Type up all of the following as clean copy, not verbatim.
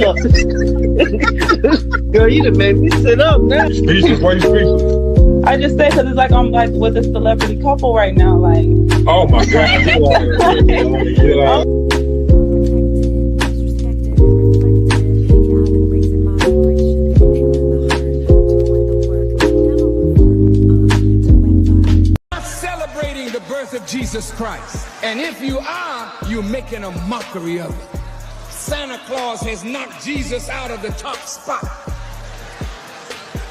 look. Girl, you done made me sit up now. Speechless, why you speechless? I just said because it's like I'm like with a celebrity couple right now. Like, Oh my God, get out of here. Get out. Celebrating the birth of Jesus Christ. And if you are, you're making a mockery of it. Santa Claus has knocked Jesus out of the top spot.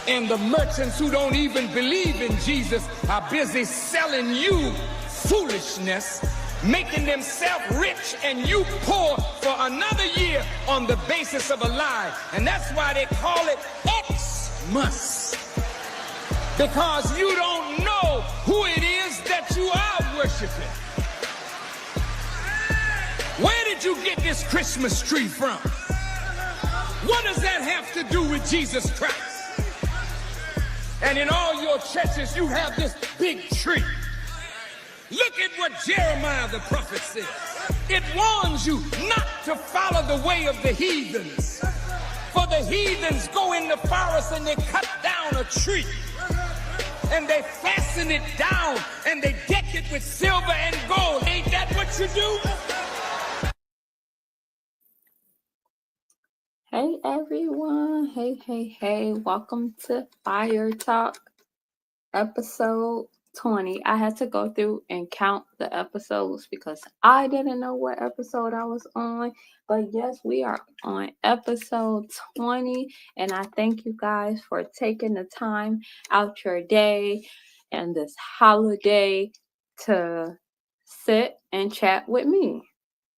And the merchants who don't even believe in Jesus are busy selling you foolishness, making themselves rich and you poor for another year on the basis of a lie. And that's why they call it Xmas. Because you don't know who it is that you are worshiping. Where did you get this Christmas tree from? What does that have to do with Jesus Christ? And in all your churches, you have this big tree. Look at what Jeremiah the prophet says. It warns you not to follow the way of the heathens. For the heathens go in the forest and they cut down a tree. And they fasten it down and they deck it with silver and gold. Ain't that what you do? hey everyone, hey, welcome to Fire Talk episode 20. I had to go through and count the episodes because I didn't know what episode I was on. But yes, we are on episode 20, and I thank you guys for taking the time out your day and this holiday to sit and chat with me,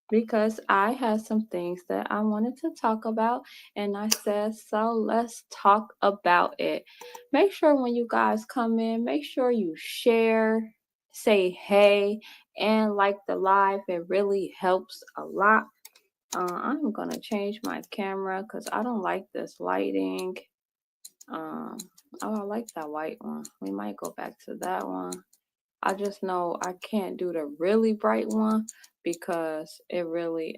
because I had some things that I wanted to talk about, and I said, so let's talk about it. Make sure when you guys come in, make sure you share, say hey, and like the live. It really helps a lot. I'm going to change my camera because I don't like this lighting. Oh, I like that white one. We might go back to that one. I just know I can't do the really bright one because it really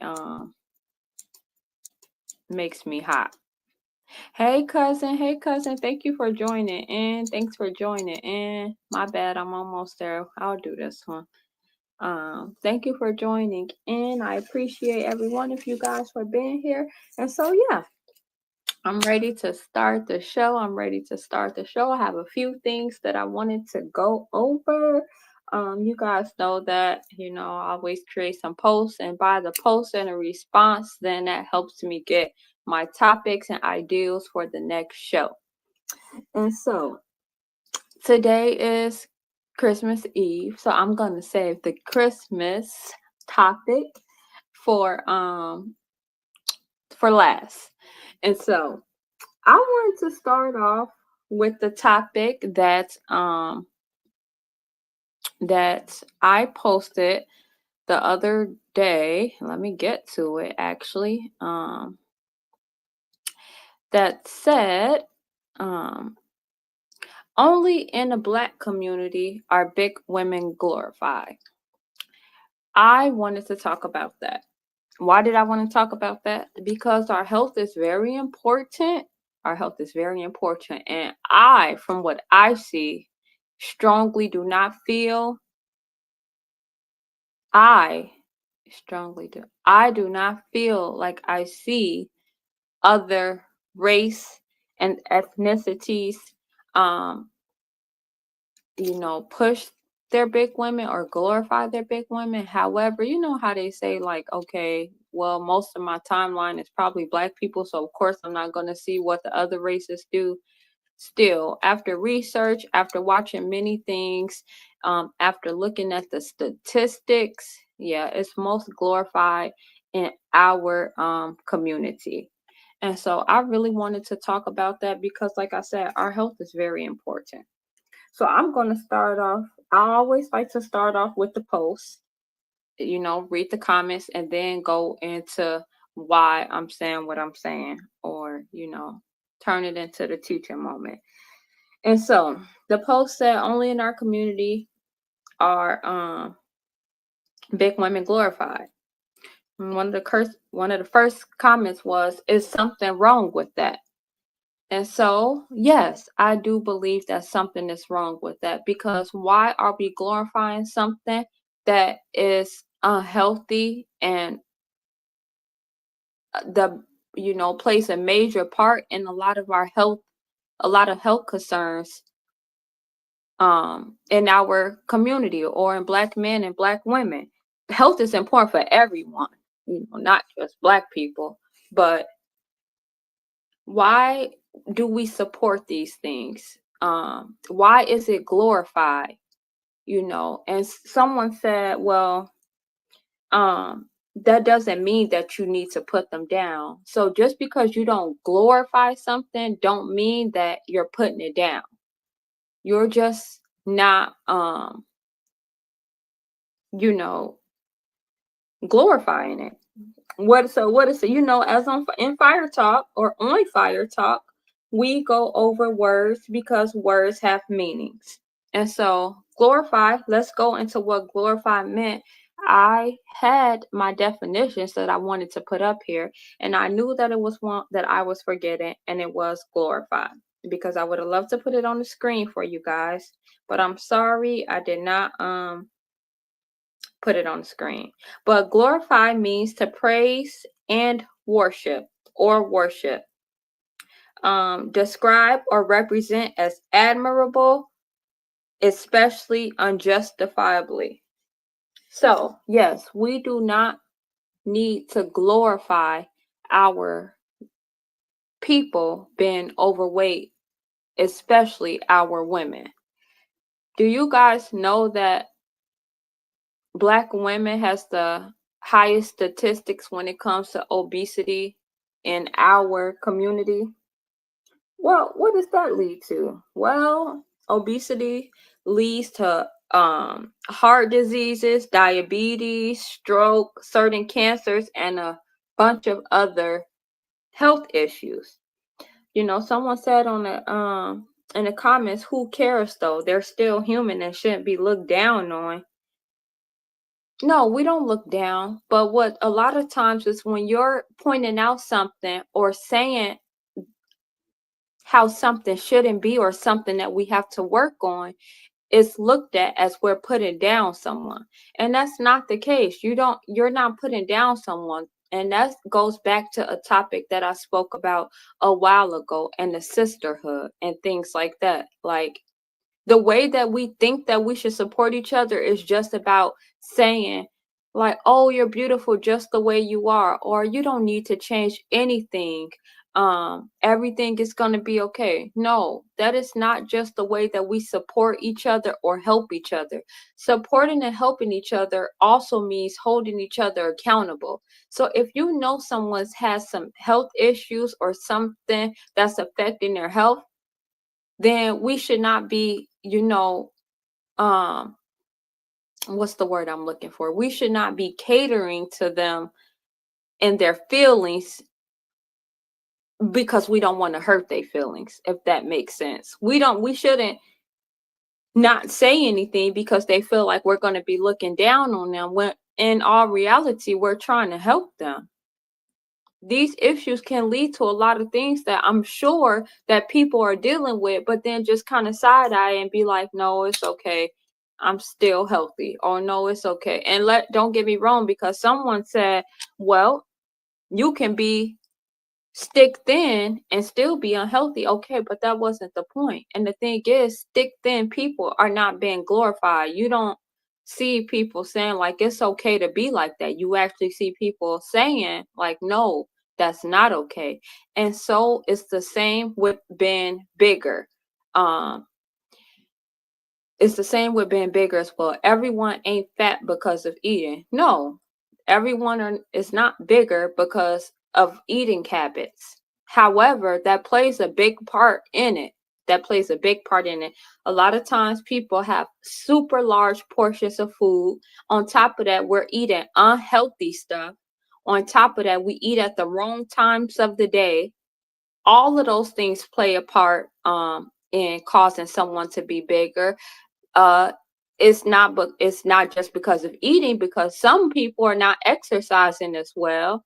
makes me hot. Hey cousin, thank you for joining in. Thanks for joining in. My bad, I'm almost there. I'll do this one. Thank you for joining in. I appreciate every one of you guys for being here. And so yeah, I'm ready to start the show. I have a few things that I wanted to go over. You guys know that, I always create some posts, and by the post and a response, then that helps me get my topics and ideas for the next show. And so today is Christmas Eve, so I'm going to save the Christmas topic for last. And so I wanted to start off with the topic that I posted the other day. Let me get to it actually. That said, only in the Black community are big women glorified. I wanted to talk about that. Why did I want to talk about that? Because our health is very important. And I, from what I see, strongly do not feel. I do not feel like I see other race and ethnicities, push their big women or glorify their big women. However, you know how they say, like, okay, well, most of my timeline is probably Black people, so of course I'm not going to see what the other races do. Still, after research, after watching many things, after looking at the statistics, yeah, it's most glorified in our community. And so I really wanted to talk about that because, like I said, our health is very important. So I'm going to start off. I always like to start off with the post, read the comments, and then go into why I'm saying what I'm saying, or, turn it into the teaching moment. And so the post said, only in our community are big women glorified. And one of the first comments was, "Is something wrong with that?" And so, yes, I do believe that something is wrong with that, because why are we glorifying something that is unhealthy and the plays a major part in a lot of health concerns in our community, or in Black men and Black women. Health is important for everyone, not just Black people. But why do we support these things? Why is it glorified? And someone said, well, that doesn't mean that you need to put them down. So just because you don't glorify something don't mean that you're putting it down. You're just not glorifying it. What is it? As in Fire Talk, or on Fire Talk, we go over words because words have meanings. And so glorify, let's go into what glorify meant. I had my definitions that I wanted to put up here, and I knew that it was one that I was forgetting, and it was glorify, because I would have loved to put it on the screen for you guys, but I'm sorry I did not put it on the screen. But glorify means to praise and worship, or worship. Describe or represent as admirable, especially unjustifiably. So, yes, we do not need to glorify our people being overweight, especially our women. Do you guys know that Black women has the highest statistics when it comes to obesity in our community? Well, what does that lead to? Well, obesity leads to heart diseases, diabetes, stroke, certain cancers, and a bunch of other health issues. Someone said on the in the comments, who cares though? They're still human and shouldn't be looked down on. No, we don't look down, but what a lot of times is when you're pointing out something or saying how something shouldn't be, or something that we have to work on, it's looked at as we're putting down someone. And that's not the case. You're not putting down someone. And that goes back to a topic that I spoke about a while ago, and the sisterhood and things like that. Like, the way that we think that we should support each other is just about saying, like, oh, you're beautiful just the way you are, or you don't need to change anything, everything is going to be okay. No, that is not just the way that we support each other or help each other. Supporting and helping each other also means holding each other accountable. So if you know someone has some health issues or something that's affecting their health, then we should not be, what's the word I'm looking for? We should not be catering to them and their feelings because we don't want to hurt their feelings, if that makes sense. We shouldn't not say anything because they feel like we're going to be looking down on them, when in all reality, we're trying to help them. These issues can lead to a lot of things that I'm sure that people are dealing with, but then just kind of side eye and be like, no, it's okay, I'm still healthy, or no, it's okay. And don't get me wrong, because someone said, well, you can be stick thin and still be unhealthy. Okay, but that wasn't the point. And the thing is, stick thin people are not being glorified. You don't see people saying like it's okay to be like that. You actually see people saying like, no, that's not okay. And so it's the same with being bigger. It's the same with being bigger as well. Everyone ain't fat because of eating. No, everyone is not bigger because of eating habits. However, that plays a big part in it. A lot of times people have super large portions of food. On top of that, we're eating unhealthy stuff. On top of that, we eat at the wrong times of the day. All of those things play a part in causing someone to be bigger. but it's not just because of eating, because some people are not exercising as well.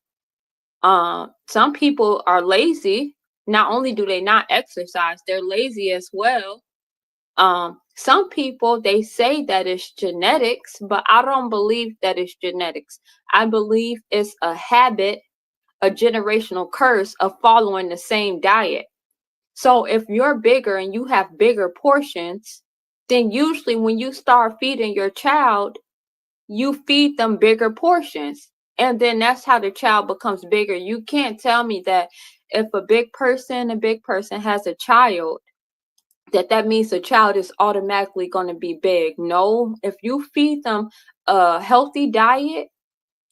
Some people are lazy. Not only do they not exercise, they're lazy as well. Some people, they say that it's genetics, but I don't believe that it's genetics. I believe it's a habit, a generational curse of following the same diet. So if you're bigger and you have bigger portions, then usually when you start feeding your child, you feed them bigger portions. And then that's how the child becomes bigger. You can't tell me that if a big person has a child, that means the child is automatically going to be big. No, if you feed them a healthy diet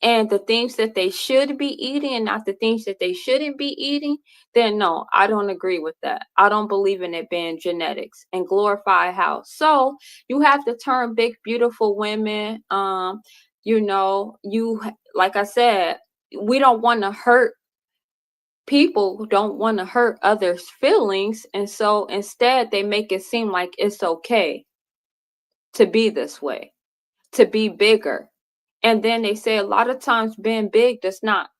and the things that they should be eating and not the things that they shouldn't be eating, then no, I don't agree with that. I don't believe in it being genetics. And glorify how. So you have to turn big, beautiful women. Like I said, we don't want to hurt people who don't want to hurt others' feelings. And so instead, they make it seem like it's okay to be this way, to be bigger. And then they say a lot of times being big does not,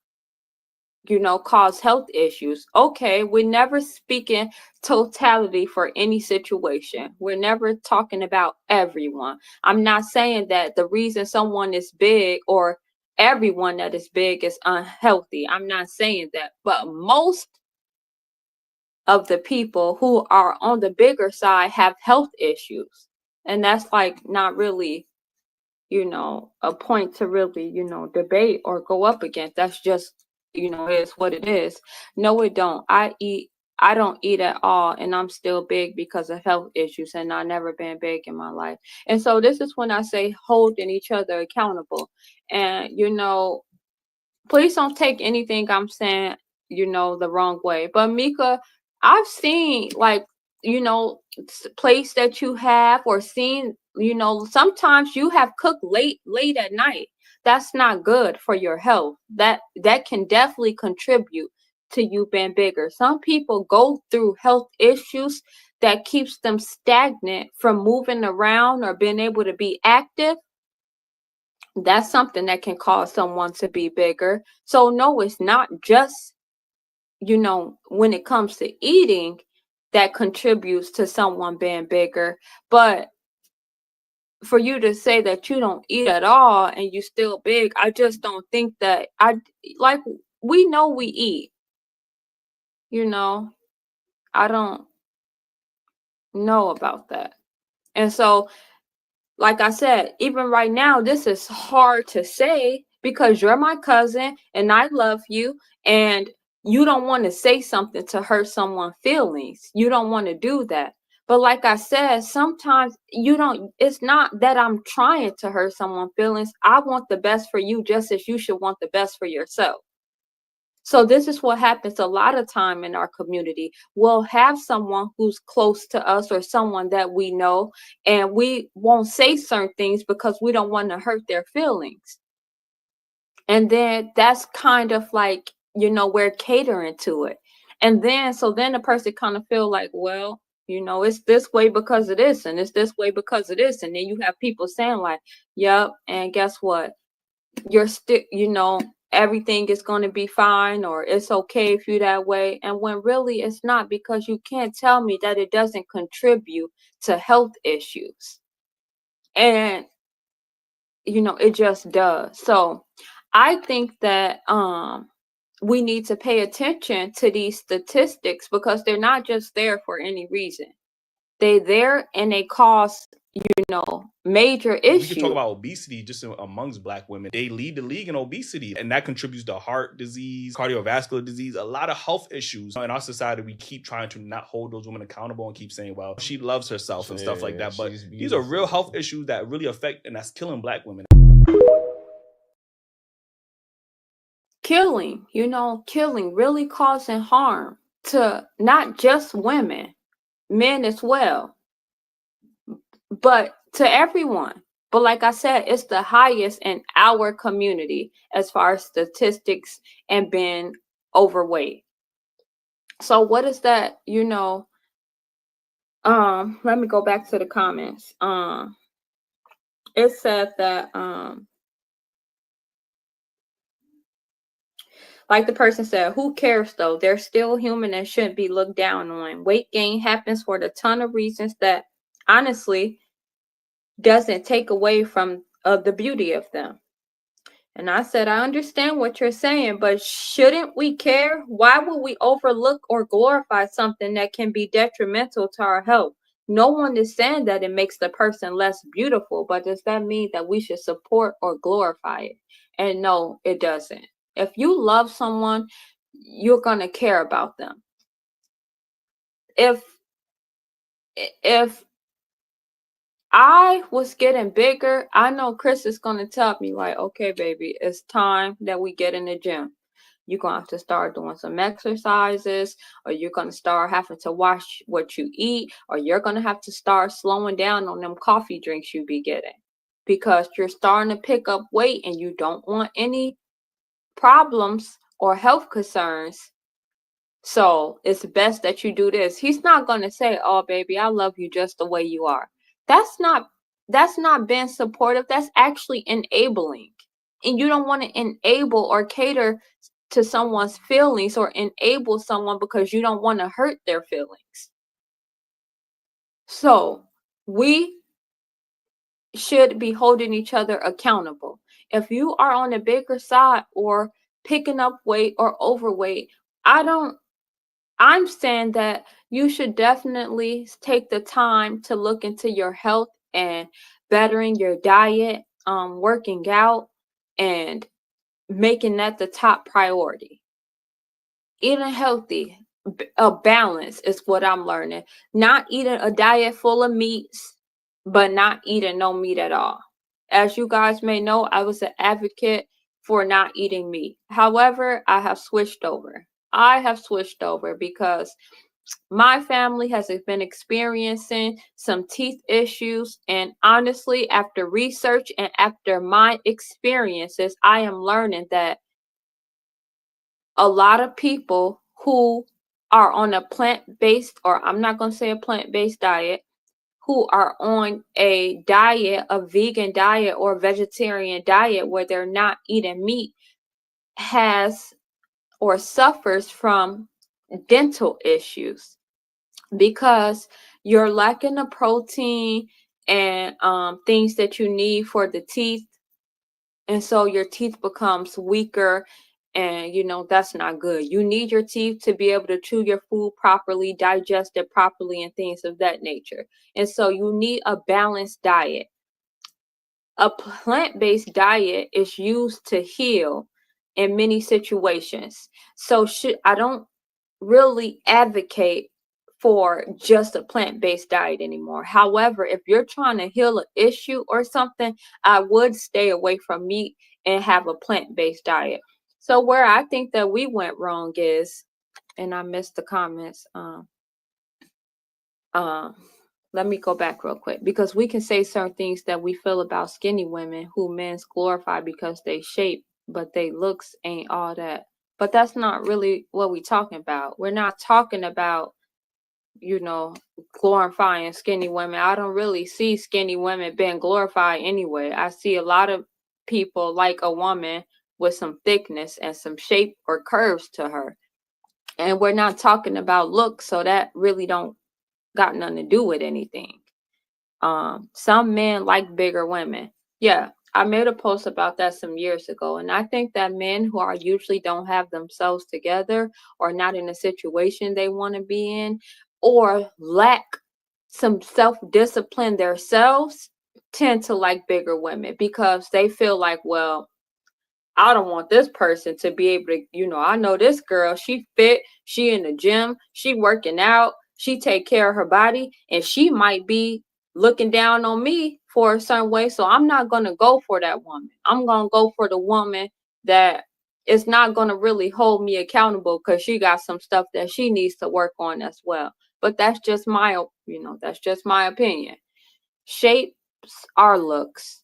cause health issues. Okay, we're never speaking totality for any situation. We're never talking about everyone. I'm not saying that the reason someone is big or everyone that is big is unhealthy. I'm not saying that. But most of the people who are on the bigger side have health issues. And that's like not really, a point to really, debate or go up against. That's just, is what it is. No, it don't. I don't eat at all, and I'm still big because of health issues, and I've never been big in my life. And so this is when I say holding each other accountable. And, please don't take anything I'm saying, the wrong way. But Mika, I've seen place that you have or seen, sometimes you have cooked late at night. That's not good for your health. That can definitely contribute to you being bigger. Some people go through health issues that keeps them stagnant from moving around or being able to be active. That's something that can cause someone to be bigger. So no, it's not just, when it comes to eating that contributes to someone being bigger. But for you to say that you don't eat at all and you still big, I just don't think that we know we eat, I don't know about that. And so, like I said, even right now, this is hard to say because you're my cousin and I love you, and you don't want to say something to hurt someone's feelings. You don't want to do that. But like I said, sometimes it's not that I'm trying to hurt someone's feelings. I want the best for you just as you should want the best for yourself. So this is what happens a lot of time in our community. We'll have someone who's close to us or someone that we know, and we won't say certain things because we don't want to hurt their feelings. And then that's kind of like, we're catering to it. And then, so then the person kind of feel like, well, it's this way because of this, and it's this way because of this. And then you have people saying like, yep, and guess what? You're still, everything is going to be fine, or it's okay if you're that way. And when really it's not, because you can't tell me that it doesn't contribute to health issues. And, it just does. So I think that we need to pay attention to these statistics because they're not just there for any reason. They're there and they cause, major issues. We can talk about obesity just amongst Black women. They lead the league in obesity, and that contributes to heart disease, cardiovascular disease, a lot of health issues. In our society, we keep trying to not hold those women accountable and keep saying, well, she loves herself and stuff like that. But these are real health issues that really affect, and that's killing Black women. Killing really causing harm to not just women, men as well, but to everyone. But like I said, it's the highest in our community as far as statistics and being overweight. So what is that, let me go back to the comments. it said that like the person said, who cares though? They're still human and shouldn't be looked down on. Weight gain happens for the ton of reasons that honestly doesn't take away from the beauty of them. And I said, I understand what you're saying, but shouldn't we care? Why would we overlook or glorify something that can be detrimental to our health? No one is saying that it makes the person less beautiful, but does that mean that we should support or glorify it? And no, it doesn't. If you love someone, you're going to care about them. If I was getting bigger, I know Chris is going to tell me like, okay, baby, it's time that we get in the gym. You're going to have to start doing some exercises, or you're going to start having to watch what you eat, or you're going to have to start slowing down on them coffee drinks you be getting, because you're starting to pick up weight and you don't want any problems or health concerns. So it's best that you do this. He's not going to say, oh, baby, I love you just the way you are. That's not being supportive. That's actually enabling. And you don't want to enable or cater to someone's feelings or enable someone because you don't want to hurt their feelings. So we should be holding each other accountable. If you are on the bigger side or picking up weight or overweight, I'm saying that you should definitely take the time to look into your health and bettering your diet, working out, and making that the top priority. Eating healthy, a balance is what I'm learning. Not eating a diet full of meats, but not eating no meat at all. As you guys may know, I was an advocate for not eating meat. However, I have switched over. Because my family has been experiencing some teeth issues. And honestly, after research and after my experiences, I am learning that a lot of people who are on a plant-based, or I'm not going to say a plant-based diet, who are on a diet, a vegan diet or vegetarian diet where they're not eating meat, has or suffers from dental issues because you're lacking the protein and things that you need for the teeth. And so your teeth becomes weaker, and that's not good. You need your teeth to be able to chew your food properly, digest it properly, and things of that nature. And so you need a balanced diet. A plant-based diet is used to heal in many situations. So I don't really advocate for just a plant-based diet anymore. However, if you're trying to heal an issue or something, I would stay away from meat and have a plant-based diet. So where I think that we went wrong is, and I missed the comments. Let me go back real quick, because we can say certain things that we feel about skinny women who men's glorify because they shape, but they looks ain't all that. But that's not really what we're talking about. We're not talking about, glorifying skinny women. I don't really see skinny women being glorified anyway. I see a lot of people like a woman with some thickness and some shape or curves to her. And we're not talking about looks, so that really don't got nothing to do with anything. Some men like bigger women. Yeah, I made a post about that some years ago, and I think that men who are usually don't have themselves together or not in a situation they want to be in, or lack some self-discipline themselves, tend to like bigger women because they feel like, well, I don't want this person to be able to, I know this girl, she fit, she in the gym, she working out, she take care of her body, and she might be looking down on me for a certain way. So I'm not going to go for that woman. I'm going to go for the woman that is not going to really hold me accountable because she got some stuff that she needs to work on as well. But that's just my opinion. Shapes are looks.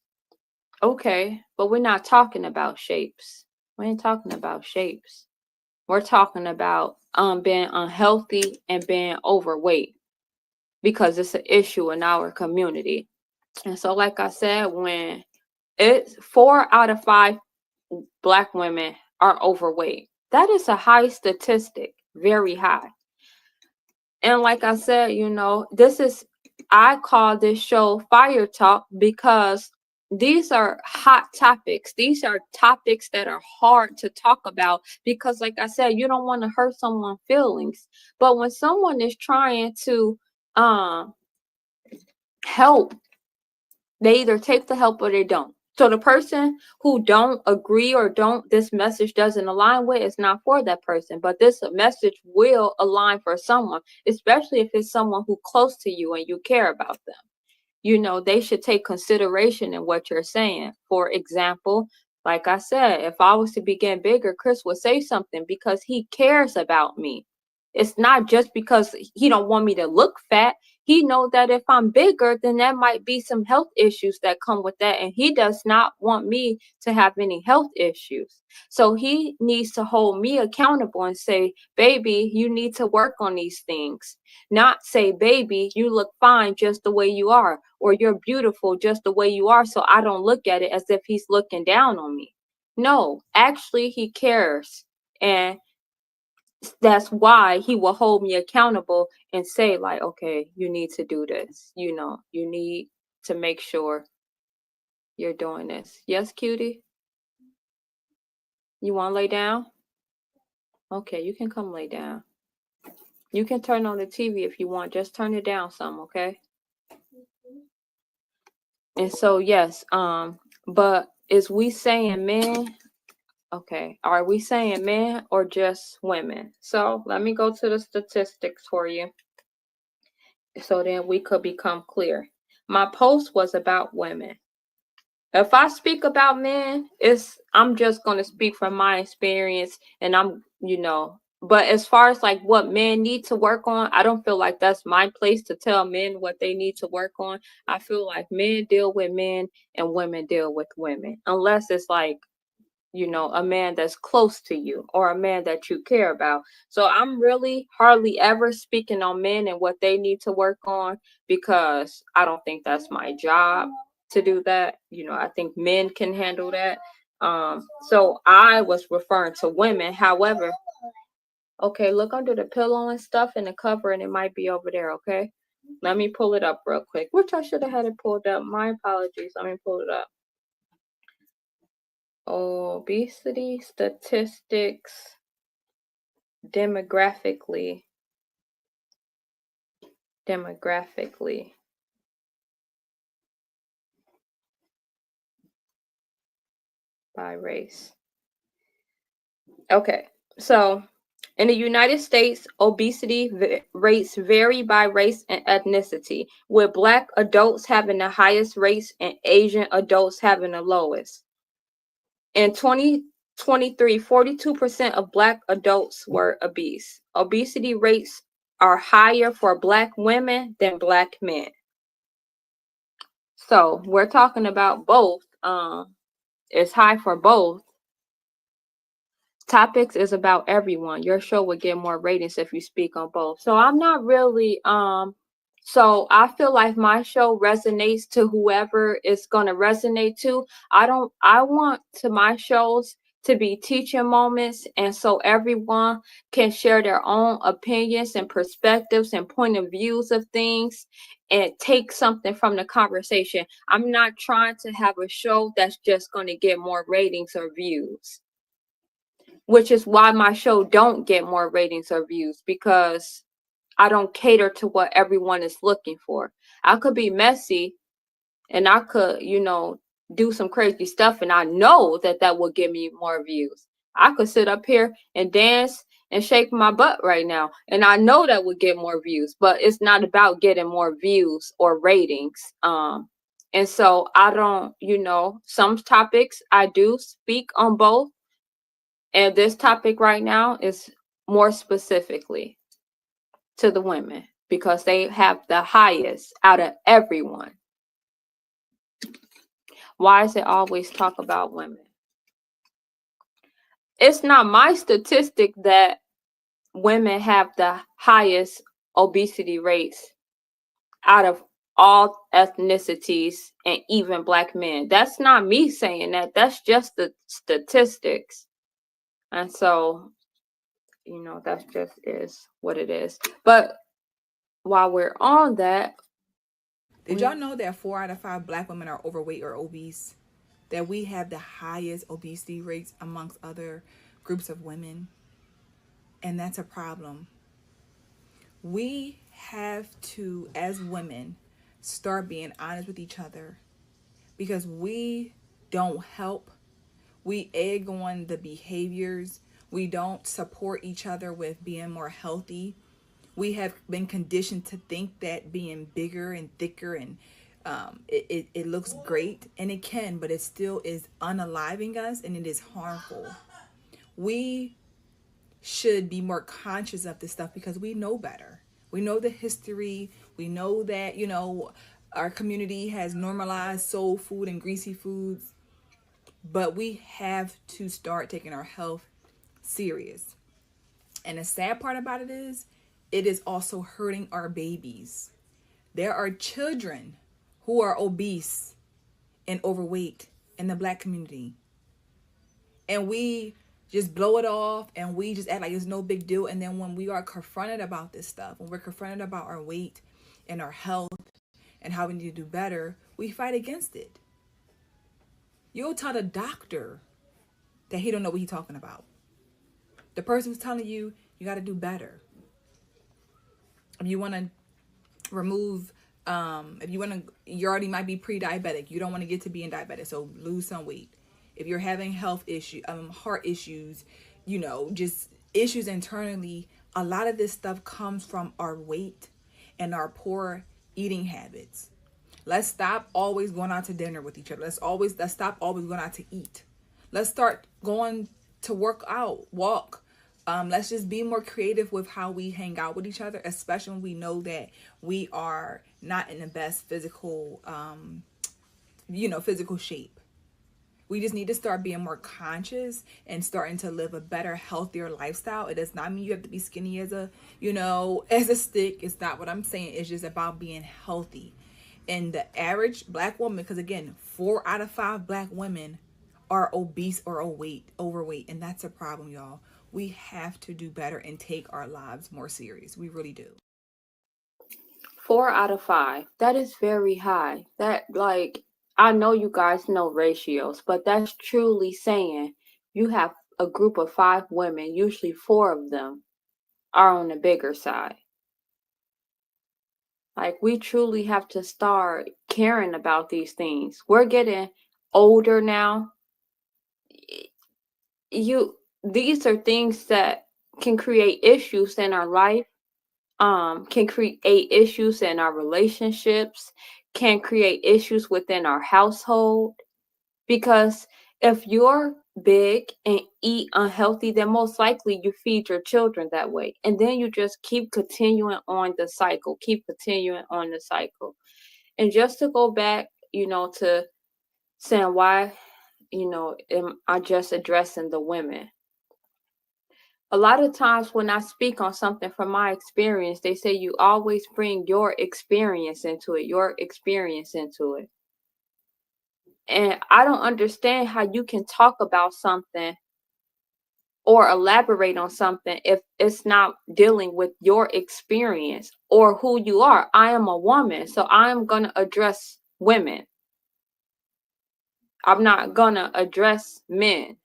Okay, but we're not talking about shapes. We ain't talking about shapes. We're talking about being unhealthy and being overweight, because it's an issue in our community. And so, like I said, when it's 4 out of 5 Black women are overweight, that is a high statistic, very high. And like I said, I call this show Fire Talk because these are hot topics. These are topics that are hard to talk about because, like I said, you don't want to hurt someone's feelings. But when someone is trying to help, they either take the help or they don't. So the person who don't agree or this message doesn't align with, it's not for that person. But this message will align for someone, especially if it's someone who close to you and you care about them. They should take consideration in what you're saying. For example, like I said, if I was to be getting bigger, Chris would say something because he cares about me. It's not just because he don't want me to look fat. He knows that if I'm bigger, then there might be some health issues that come with that. And he does not want me to have any health issues. So he needs to hold me accountable and say, baby, you need to work on these things. Not say, baby, you look fine just the way you are, or you're beautiful just the way you are. So I don't look at it as if he's looking down on me. No, actually, he cares. And that's why he will hold me accountable and say, like, okay, you need to do this. You need to make sure you're doing this. Yes, cutie? You want to lay down? Okay, you can come lay down. You can turn on the TV if you want. Just turn it down some, okay? And so, yes, but is we saying men? Okay, are we saying men or just women? So let me go to the statistics for you, so then we could become clear. My post was about women. If I speak about men, I'm just going to speak from my experience, and but as far as like what men need to work on, I don't feel like that's my place to tell men what they need to work on. I feel like men deal with men and women deal with women, unless it's like, a man that's close to you or a man that you care about. So I'm really hardly ever speaking on men and what they need to work on, because I don't think that's my job to do that. I think men can handle that. So I was referring to women. However, okay, look under the pillow and stuff and the cover, and it might be over there. Okay, let me pull it up real quick, which I should have had it pulled up. My apologies. Let me pull it up. Obesity statistics demographically by race. Okay, so in the United States, obesity rates vary by race and ethnicity, with Black adults having the highest rates and Asian adults having the lowest. In 2023, 42% of Black adults were obese. Obesity rates are higher for Black women than Black men. So we're talking about both. It's high for both. Topics is about everyone. Your show would get more ratings if you speak on both. So I'm not really so I feel like my show resonates to whoever it's going to resonate to. I want to my shows to be teaching moments, and so everyone can share their own opinions and perspectives and point of views of things and take something from the conversation. I'm not trying to have a show that's just going to get more ratings or views, which is why my show don't get more ratings or views, because I don't cater to what everyone is looking for. I could be messy and I could, do some crazy stuff, and I know that will give me more views. I could sit up here and dance and shake my butt right now, and I know that would get more views, but it's not about getting more views or ratings. And so I don't, some topics I do speak on both. And this topic right now is more specifically to the women, because they have the highest out of everyone. Why is it always talk about women? It's not my statistic that women have the highest obesity rates out of all ethnicities and even black men. That's not me saying that. That's just the statistics. And so, that just is what it is. But while we're on that, did y'all know that 4 out of 5 black women are overweight or obese? That we have the highest obesity rates amongst other groups of women? And that's a problem. We have to, as women, start being honest with each other, because we don't help. We egg on the behaviors. We don't support each other with being more healthy. We have been conditioned to think that being bigger and thicker and it looks great, and it can, but it still is unaliving us, and it is harmful. We should be more conscious of this stuff because we know better. We know the history. We know that, our community has normalized soul food and greasy foods, but we have to start taking our health serious. And the sad part about it is also hurting our babies. There are children who are obese and overweight in the black community. And we just blow it off and we just act like it's no big deal. And then when we are confronted about this stuff, when we're confronted about our weight and our health and how we need to do better, we fight against it. You'll tell the doctor that he don't know what he's talking about. The person who's telling you, you got to do better. If you want to remove, you already might be pre-diabetic. You don't want to get to being diabetic, so lose some weight. If you're having health issues, heart issues, just issues internally, a lot of this stuff comes from our weight and our poor eating habits. Let's stop always going out to dinner with each other. Let's stop always going out to eat. Let's start going to work out, walk. Let's just be more creative with how we hang out with each other, especially when we know that we are not in the best physical shape. We just need to start being more conscious and starting to live a better, healthier lifestyle. It does not mean you have to be skinny as a stick. It's not what I'm saying. It's just about being healthy. And the average black woman, because again, 4 out of 5 black women are obese or overweight. And that's a problem, y'all. We have to do better and take our lives more serious. We really do. 4 out of 5. That is very high. I know you guys know ratios, but that's truly saying you have a group of 5 women, usually 4 of them are on the bigger side. We truly have to start caring about these things. We're getting older now. These are things that can create issues in our life, can create issues in our relationships, can create issues within our household. Because if you're big and eat unhealthy, then most likely you feed your children that way. And then you just keep continuing on the cycle, And just to go back, to saying why, am I just addressing the women? A lot of times when I speak on something from my experience, they say you always bring your experience into it. And I don't understand how you can talk about something or elaborate on something if it's not dealing with your experience or who you are. I am a woman, so I'm going to address women. I'm not going to address men.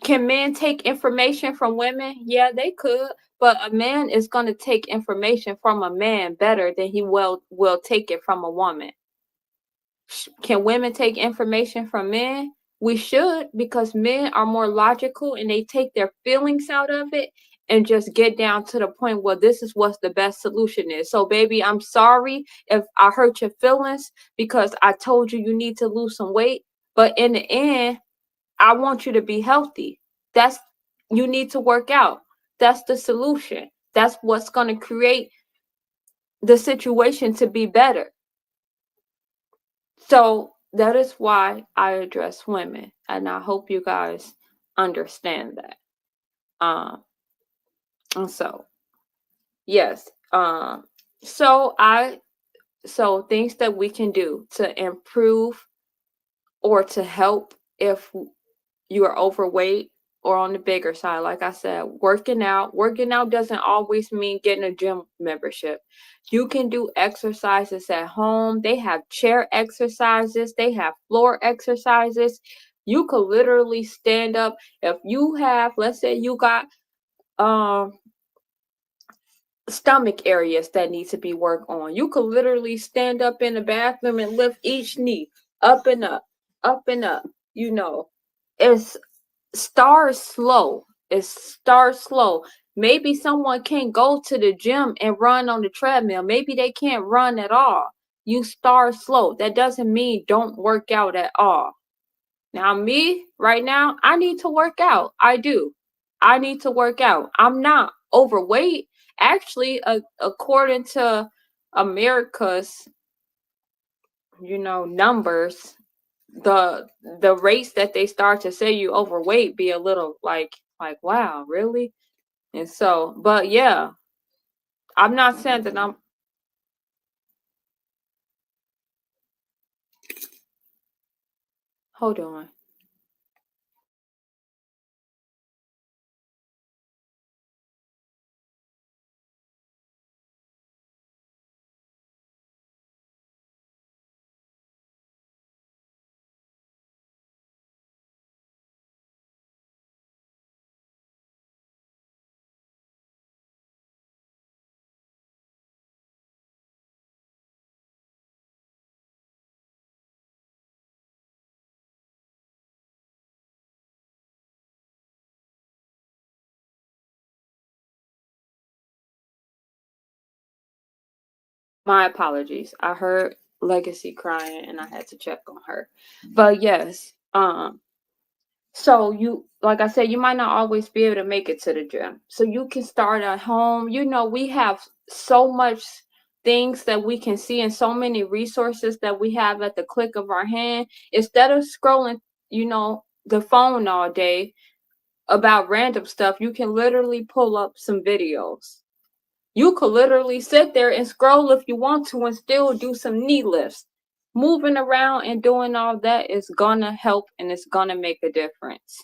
Can men take information from women? Yeah, they could. But a man is going to take information from a man better than he will take it from a woman. Can women take information from men? We should, because men are more logical and they take their feelings out of it and just get down to the point where this is what the best solution is. So, baby, I'm sorry if I hurt your feelings because I told you you need to lose some weight. But in the end, I want you to be healthy. You need to work out. That's the solution. That's what's going to create the situation to be better. So that is why I address women, and I hope you guys understand that. And so, yes, So things that we can do to improve or to help if you are overweight or on the bigger side. Like I said, working out doesn't always mean getting a gym membership. You can do exercises at home. They have chair exercises, they have floor exercises. You could literally stand up. If you have, let's say you got stomach areas that need to be worked on, you could literally stand up in the bathroom and lift each knee up and up, up and up. You know, it's start slow. Maybe someone can't go to the gym and run on the treadmill. Maybe they can't run at all. You start slow. That doesn't mean don't work out at all. Now, me right now, I need to work out. I do. I need to work out. I'm not overweight. Actually, according to America's, numbers, the rates that they start to say you overweight be a little like wow, really? And so, but yeah, I'm not saying that I'm hold on. My apologies. I heard Legacy crying and I had to check on her. But yes, so you, like I said, you might not always be able to make it to the gym. So you can start at home. We have so much things that we can see and so many resources that we have at the click of our hand. Instead of scrolling, the phone all day about random stuff, you can literally pull up some videos. You could literally sit there and scroll if you want to and still do some knee lifts. Moving around and doing all that is gonna help and it's gonna make a difference.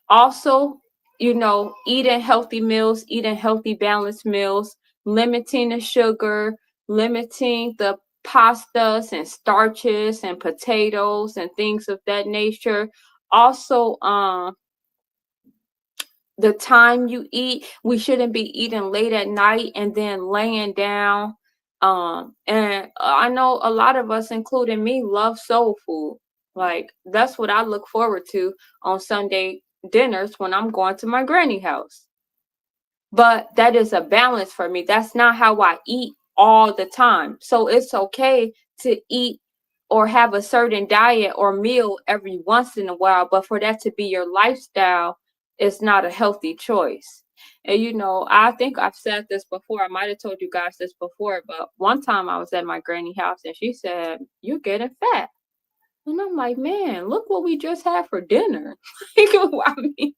Also, eating healthy meals, eating healthy balanced meals, limiting the sugar, limiting the pastas and starches and potatoes and things of that nature. Also, the time you eat, we shouldn't be eating late at night and then laying down. And I know a lot of us, including me, love soul food. Like that's what I look forward to on Sunday dinners when I'm going to my granny house. But that is a balance for me. That's not how I eat all the time. So it's okay to eat or have a certain diet or meal every once in a while, but for that to be your lifestyle, it's not a healthy choice. And I think I've said this before. I might have told you guys this before, but one time I was at my granny house and she said, "You're getting fat." And I'm like, "Man, look what we just had for dinner." I mean,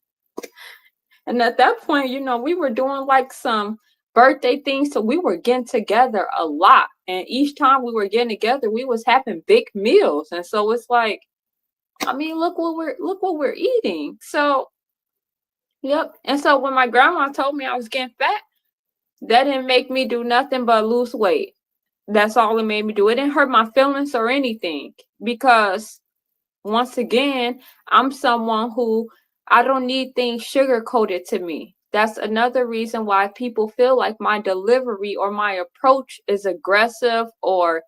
and at that point, we were doing like some birthday things. So we were getting together a lot. And each time we were getting together, we was having big meals. And so it's like, I mean, look what we're eating. So, yep. And so when my grandma told me I was getting fat, that didn't make me do nothing but lose weight. That's all it made me do. It didn't hurt my feelings or anything because once again, I'm someone who I don't need things sugar coated to me. That's another reason why people feel like my delivery or my approach is aggressive or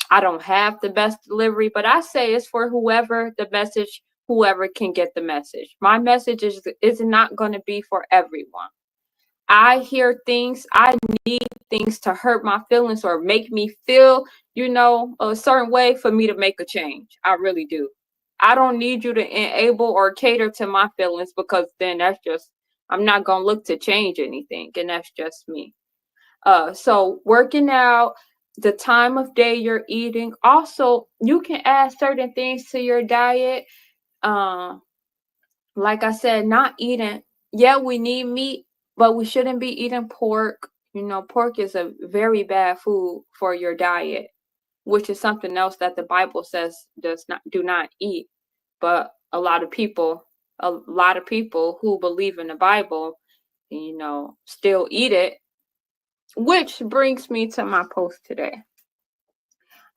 I don't have the best delivery. But I say it's for whoever can get the message. My message is not going to be for everyone. I hear things, I need things to hurt my feelings or make me feel, a certain way for me to make a change. I really do. I don't need you to enable or cater to my feelings because then I'm not going to look to change anything. And that's just me. So working out, the time of day you're eating. Also, you can add certain things to your diet. Like I said, not eating. Yeah, we need meat, but we shouldn't be eating pork. Pork is a very bad food for your diet, which is something else that the Bible says do not eat. But a lot of people who believe in the Bible, still eat it. Which brings me to my post today.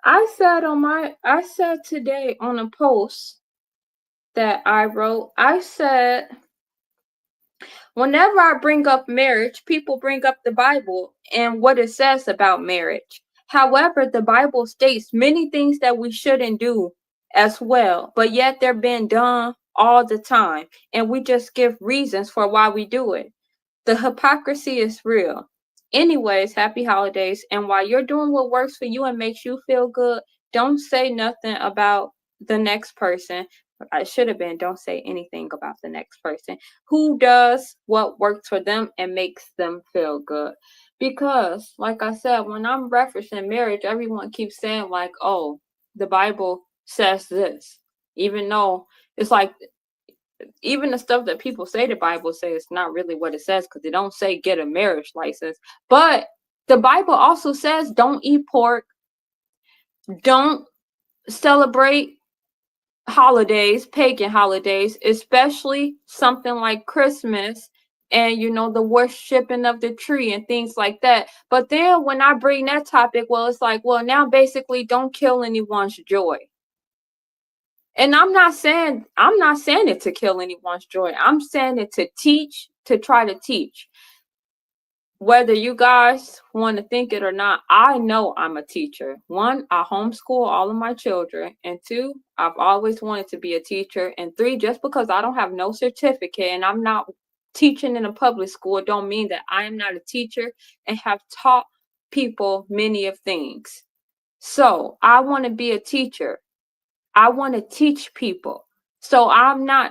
I said today on a post that I wrote, I said, whenever I bring up marriage, people bring up the Bible and what it says about marriage. However, the Bible states many things that we shouldn't do as well, but yet they're being done all the time, and we just give reasons for why we do it. The hypocrisy is real. Anyways, happy holidays. And while you're doing what works for you and makes you feel good, don't say nothing about the next person. I should have been, don't say anything about the next person who does what works for them and makes them feel good. Because, like I said, when I'm referencing marriage, everyone keeps saying, like, oh, the Bible says this. Even though it's like, even the stuff that people say the Bible says it's not really what it says, because they don't say get a marriage license. But the Bible also says don't eat pork, don't celebrate holidays, pagan holidays, especially something like Christmas and the worshiping of the tree and things like that. But then when I bring that topic, well, it's like, well, now basically don't kill anyone's joy. And I'm not saying it to kill anyone's joy. I'm saying it to try to teach. Whether you guys want to think it or not, I know I'm a teacher. One, I homeschool all of my children. And two, I've always wanted to be a teacher. And three, just because I don't have no certificate and I'm not teaching in a public school, don't mean that I am not a teacher and have taught people many of things. So I want to be a teacher. I want to teach people. So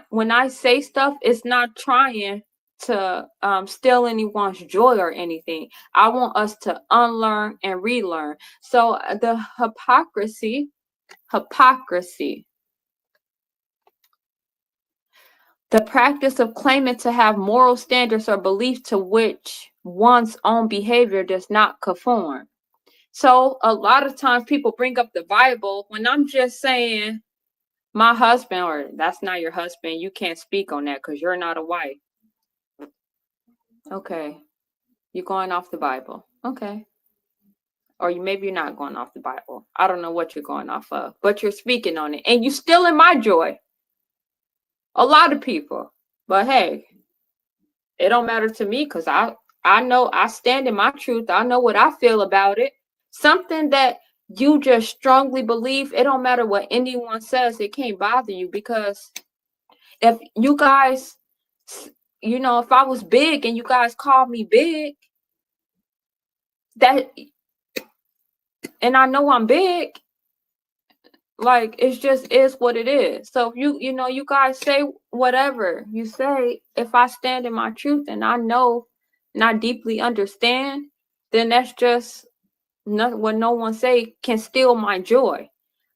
when I say stuff, it's not trying to steal anyone's joy or anything. I want us to unlearn and relearn. So the hypocrisy, the practice of claiming to have moral standards or beliefs to which one's own behavior does not conform. So a lot of times people bring up the Bible when I'm just saying, my husband, or that's not your husband, you can't speak on that because you're not a wife. Okay. You're going off the Bible. Okay. Or maybe you're not going off the Bible. I don't know what you're going off of, but you're speaking on it. And you're stealing my joy. A lot of people. But hey, it don't matter to me because I know I stand in my truth. I know what I feel about it. Something that you just strongly believe, it don't matter what anyone says, it can't bother you, because if you guys, if I was big and you guys called me big, and I know I'm big, like, it's just is what it is. So if you guys say whatever you say, if I stand in my truth and I know and I deeply understand, then that's just not what no one say can steal my joy.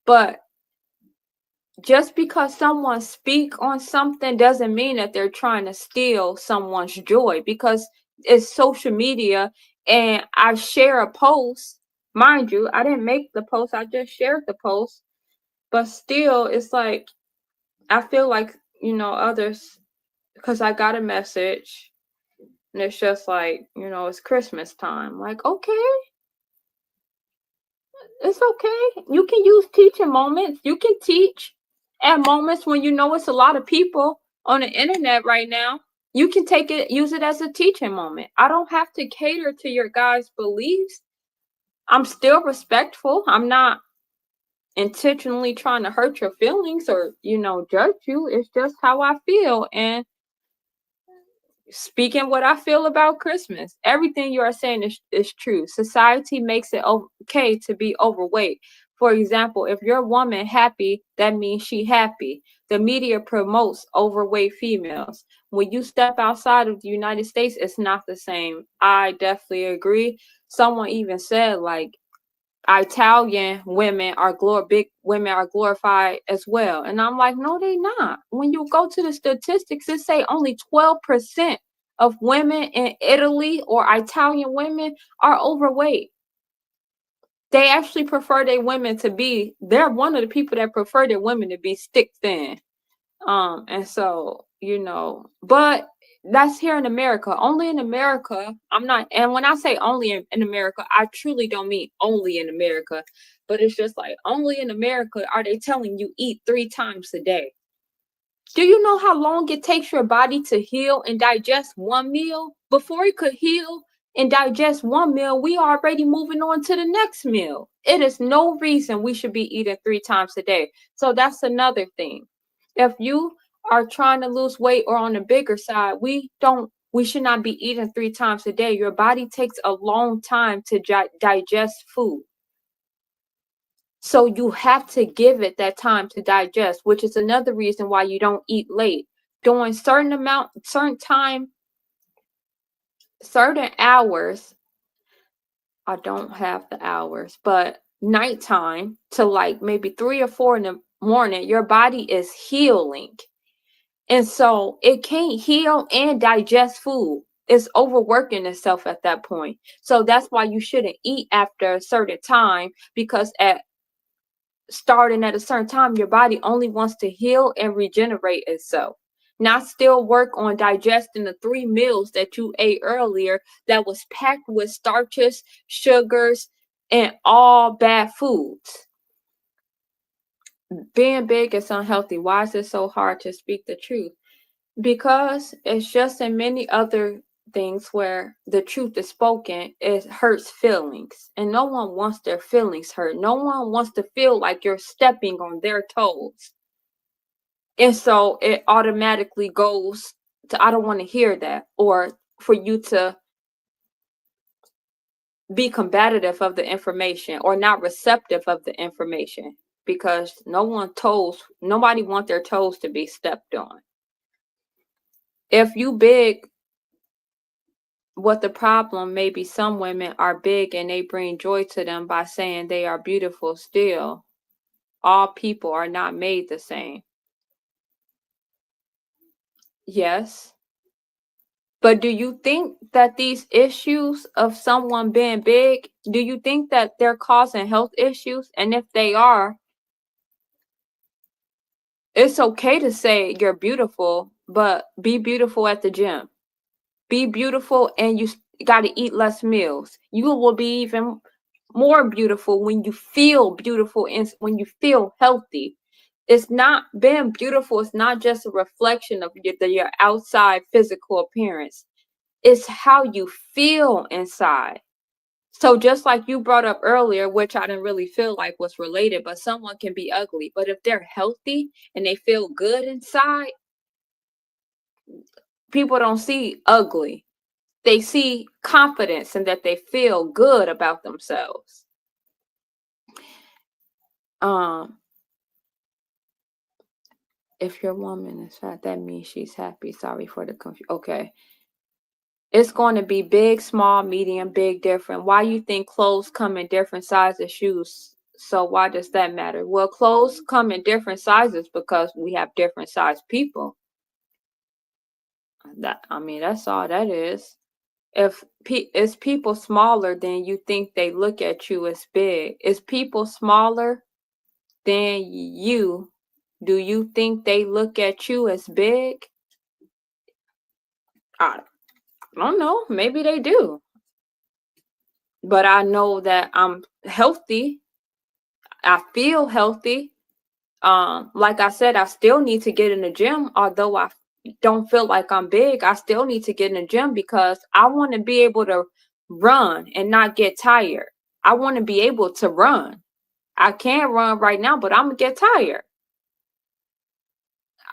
But just because someone speak on something doesn't mean that they're trying to steal someone's joy, because it's social media and I share a post. Mind you, I didn't make the post, I just shared the post. But still, it's like, I feel like, others, because I got a message and it's just like, it's Christmas time. Like, okay. It's okay. You can use teaching moments. You can teach at moments when it's a lot of people on the internet right now. You can use it as a teaching moment. I don't have to cater to your guys' beliefs. I'm still respectful. I'm not intentionally trying to hurt your feelings or, judge you. It's just how I feel. And speaking what I feel about Christmas, everything you are saying is true. Society makes it okay to be overweight. For example, if you're a woman happy, that means she happy. The media promotes overweight females. When you step outside of the United States, it's not the same. I definitely agree. Someone even said, like, Italian women big women are glorified as well. And I'm like, no, they not. When you go to the statistics, it say only 12% of women in Italy or Italian women are overweight. They actually prefer their women to be, they're one of the people that prefer their women to be stick thin. And so, but that's here in America. Only in America. And when I say only in America, I truly don't mean only in America, but it's just like only in America are they telling you eat 3 times a day. Do you know how long it takes your body to heal and digest one meal? Before it could heal and digest one meal, we are already moving on to the next meal. It is no reason we should be eating 3 times a day. So that's another thing. If you are trying to lose weight or on the bigger side, we should not be eating 3 times a day. Your body takes a long time to digest food. So you have to give it that time to digest, which is another reason why you don't eat late. During certain hours, I don't have the hours, but nighttime to like maybe 3 or 4 in the morning, your body is healing. And so it can't heal and digest food. It's overworking itself at that point. So that's why you shouldn't eat after a certain time, because starting at a certain time, your body only wants to heal and regenerate itself. Not still work on digesting the 3 meals that you ate earlier that was packed with starches, sugars, and all bad foods. Being big is unhealthy. Why is it so hard to speak the truth? Because it's just in many other things where the truth is spoken, it hurts feelings, and no one wants their feelings hurt. No one wants to feel like you're stepping on their toes, and so it automatically goes to, I don't want to hear that, or for you to be combative of the information or not receptive of the information, because nobody wants their toes to be stepped on. If you big, what the problem may be, some women are big and they bring joy to them by saying they are beautiful still. All people are not made the same. Yes. But do you think that these issues of someone being big, do you think that they're causing health issues? And if they are, it's okay to say you're beautiful, but be beautiful at the gym. Be beautiful, and you got to eat less meals. You will be even more beautiful when you feel beautiful and when you feel healthy. It's not, being beautiful is not just a reflection of your outside physical appearance. It's how you feel inside. So just like you brought up earlier, which I didn't really feel like was related, but someone can be ugly, but if they're healthy and they feel good inside, people don't see ugly. They see confidence and that they feel good about themselves. If your woman is fat, that means she's happy. Sorry for the confusion. Okay. It's going to be big, small, medium, big, different. Why you think clothes come in different sizes, shoes? So why does that matter? Well, clothes come in different sizes because we have different size people. That's all that is. If it's people smaller than you think, they look at you as big. Is people smaller than you, do you think they look at you as big? I don't know. Maybe they do. But I know that I'm healthy. I feel healthy. Like I said, I still need to get in the gym. Although I don't feel like I'm big, I still need to get in the gym because I want to be able to run and not get tired. I want to be able to run. I can't run right now, but I'm going to get tired.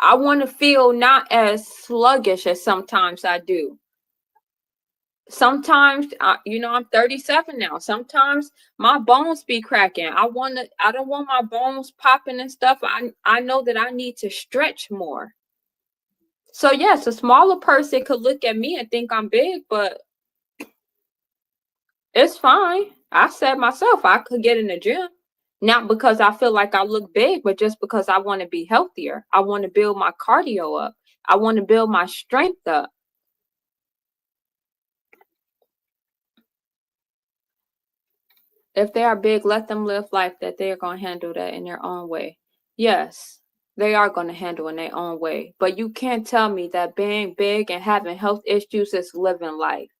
I want to feel not as sluggish as sometimes I do. Sometimes, I'm 37 now. Sometimes my bones be cracking. I don't want my bones popping and stuff. I know that I need to stretch more. So yes, a smaller person could look at me and think I'm big, but it's fine. I said myself, I could get in the gym. Not because I feel like I look big, but just because I want to be healthier. I want to build my cardio up. I want to build my strength up. If they are big, let them live life that they are going to handle that in their own way. Yes, they are going to handle in their own way. But you can't tell me that being big and having health issues is living life.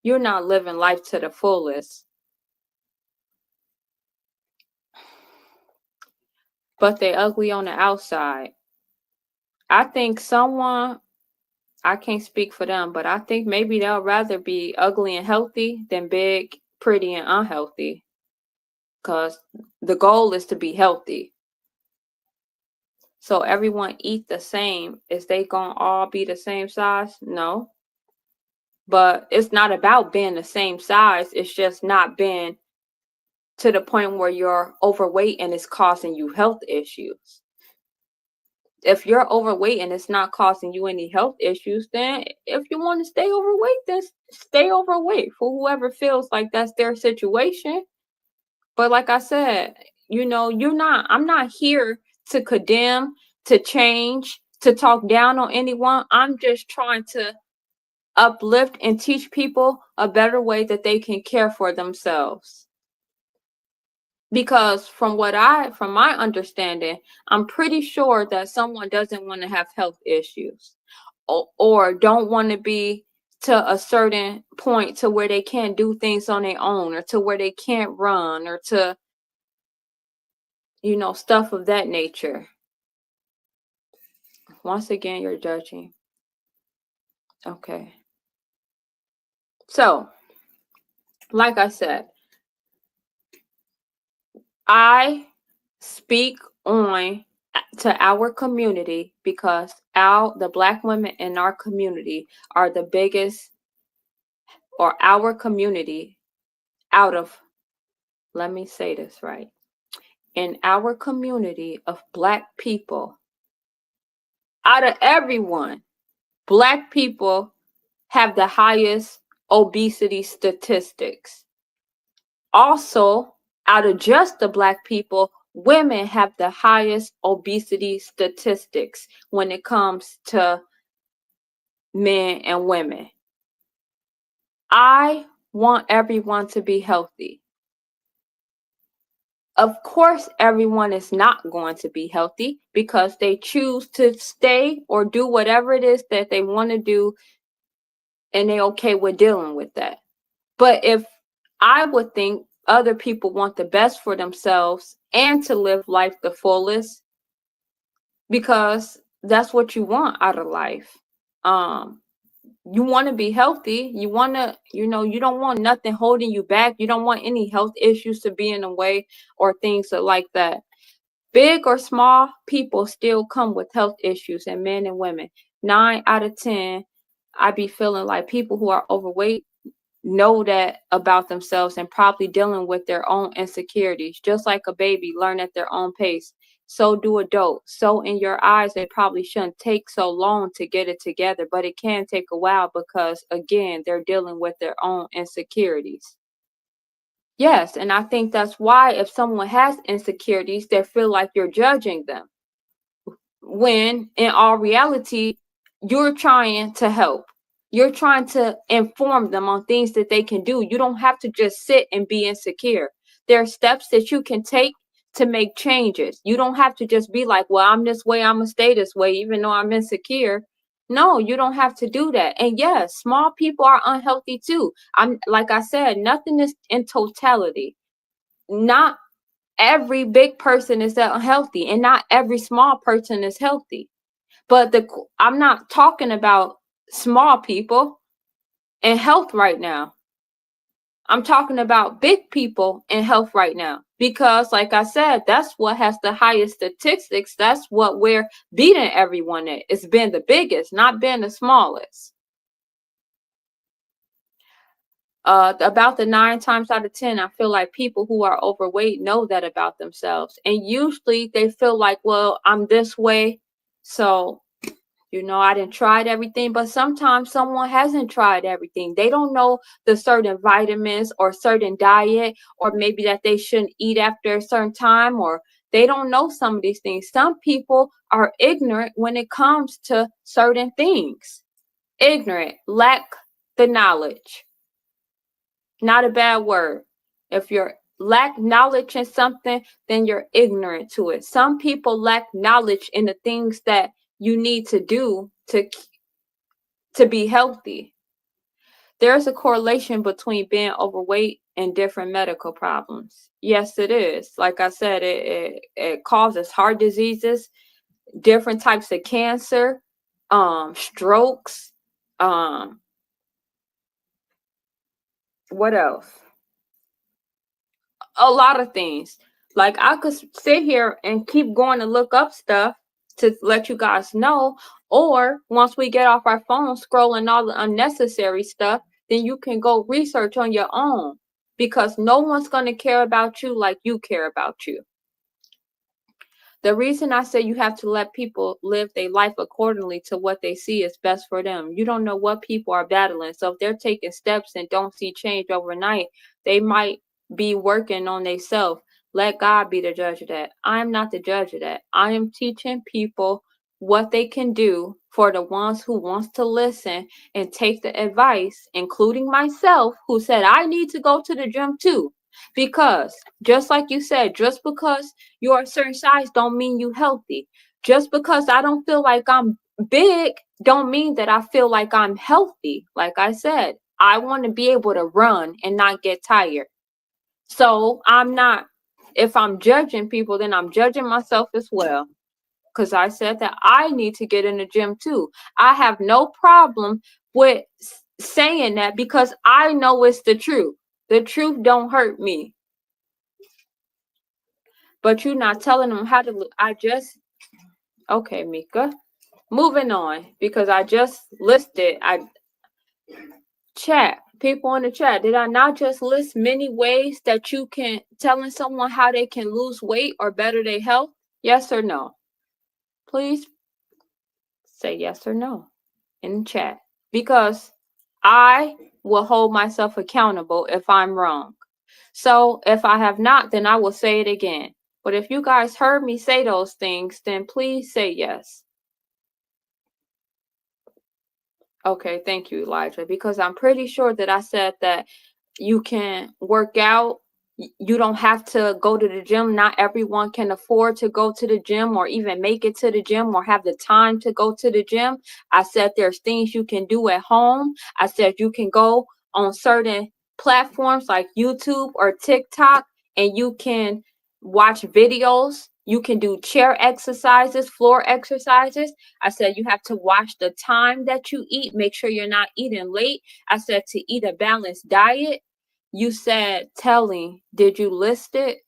You're not living life to the fullest. But they ugly on the outside. I think someone, I can't speak for them, but I think maybe they'll rather be ugly and healthy than big, pretty, and unhealthy. Because the goal is to be healthy. So everyone eat the same. Is they gonna all be the same size? No. But it's not about being the same size. It's just not being to the point where you're overweight and it's causing you health issues. If you're overweight and it's not causing you any health issues, then if you want to stay overweight, then stay overweight for whoever feels like that's their situation. But like I said, I'm not here to condemn, to change, to talk down on anyone. I'm just trying to uplift and teach people a better way that they can care for themselves. Because from my understanding, I'm pretty sure that someone doesn't want to have health issues or don't want to be to a certain point to where they can't do things on their own or to where they can't run or to, stuff of that nature. Once again, you're judging. Okay. So, like I said, I speak on to our community because the Black women in our community are the biggest, or our community let me say this right. In our community of Black people, out of everyone, Black people have the highest obesity statistics. Also, out of just the Black people, women have the highest obesity statistics when it comes to men and women. I want everyone to be healthy. Of course, everyone is not going to be healthy because they choose to stay or do whatever it is that they want to do, and they're okay with dealing with that. But if I would think other people want the best for themselves and to live life the fullest, because that's what you want out of life. You want to be healthy. You want to, you don't want nothing holding you back. You don't want any health issues to be in the way or things like that. Big or small, people still come with health issues, and men and women. 9 out of 10, I be feeling like people who are overweight know that about themselves and probably dealing with their own insecurities. Just like a baby learn at their own pace, so do adults. So in your eyes, it probably shouldn't take so long to get it together, but it can take a while because, again, they're dealing with their own insecurities. Yes, and I think that's why if someone has insecurities, they feel like you're judging them. When in all reality, you're trying to help. You're trying to inform them on things that they can do. You don't have to just sit and be insecure. There are steps that you can take to make changes. You don't have to just be like, well, I'm this way, I'm going to stay this way, even though I'm insecure. No, you don't have to do that. And yes, small people are unhealthy too. Like I said, nothing is in totality. Not every big person is unhealthy, and not every small person is healthy. But I'm not talking about small people and health right now. I'm talking about big people and health right now. Because like I said, that's what has the highest statistics. That's what we're beating everyone at. It's been the biggest, not been the smallest. About the 9 times out of 10, I feel like people who are overweight know that about themselves. And usually they feel like, well, I'm this way, so I didn't try everything. But sometimes someone hasn't tried everything. They don't know the certain vitamins or certain diet, or maybe that they shouldn't eat after a certain time, or they don't know some of these things. Some people are ignorant when it comes to certain things. Ignorant, lack the knowledge. Not a bad word. If you're lack knowledge in something, then you're ignorant to it. Some people lack knowledge in the things that you need to do to be healthy. There's a correlation between being overweight and different medical problems. Yes, it is. Like I said, it causes heart diseases, different types of cancer, strokes, what else? A lot of things. Like I could sit here and keep going and look up stuff to let you guys know, or once we get off our phone scrolling all the unnecessary stuff, then you can go research on your own, because no one's going to care about you like you care about you. The reason I say you have to let people live their life accordingly to what they see is best for them. You don't know what people are battling. So if they're taking steps and don't see change overnight, they might be working on themselves. Let God be the judge of that. I'm not the judge of that. I am teaching people what they can do for the ones who wants to listen and take the advice, including myself, who said I need to go to the gym too. Because just like you said, just because you're a certain size don't mean you healthy. Just because I don't feel like I'm big don't mean that I feel like I'm healthy. Like I said, I want to be able to run and not get tired. So I'm not, if I'm judging people, then I'm judging myself as well. Because I said that I need to get in the gym too. I have no problem with saying that because I know it's the truth. The truth don't hurt me. But you're not telling them how to look. Okay, Mika. Moving on, because I just listed, people in the chat, did I not just list many ways that you can, telling someone how they can lose weight or better their health? Yes or no? Please say yes or no in the chat, because I will hold myself accountable if I'm wrong. So if I have not, then I will say it again. But if you guys heard me say those things, then please say yes. Okay, thank you, Elijah, because I'm pretty sure that I said that you can work out. You don't have to go to the gym. Not everyone can afford to go to the gym or even make it to the gym or have the time to go to the gym. I said there's things you can do at home. I said you can go on certain platforms like YouTube or TikTok and you can watch videos. You can do chair exercises, floor exercises. I said you have to watch the time that you eat. Make sure you're not eating late. I said to eat a balanced diet. You said telling. Did you list it?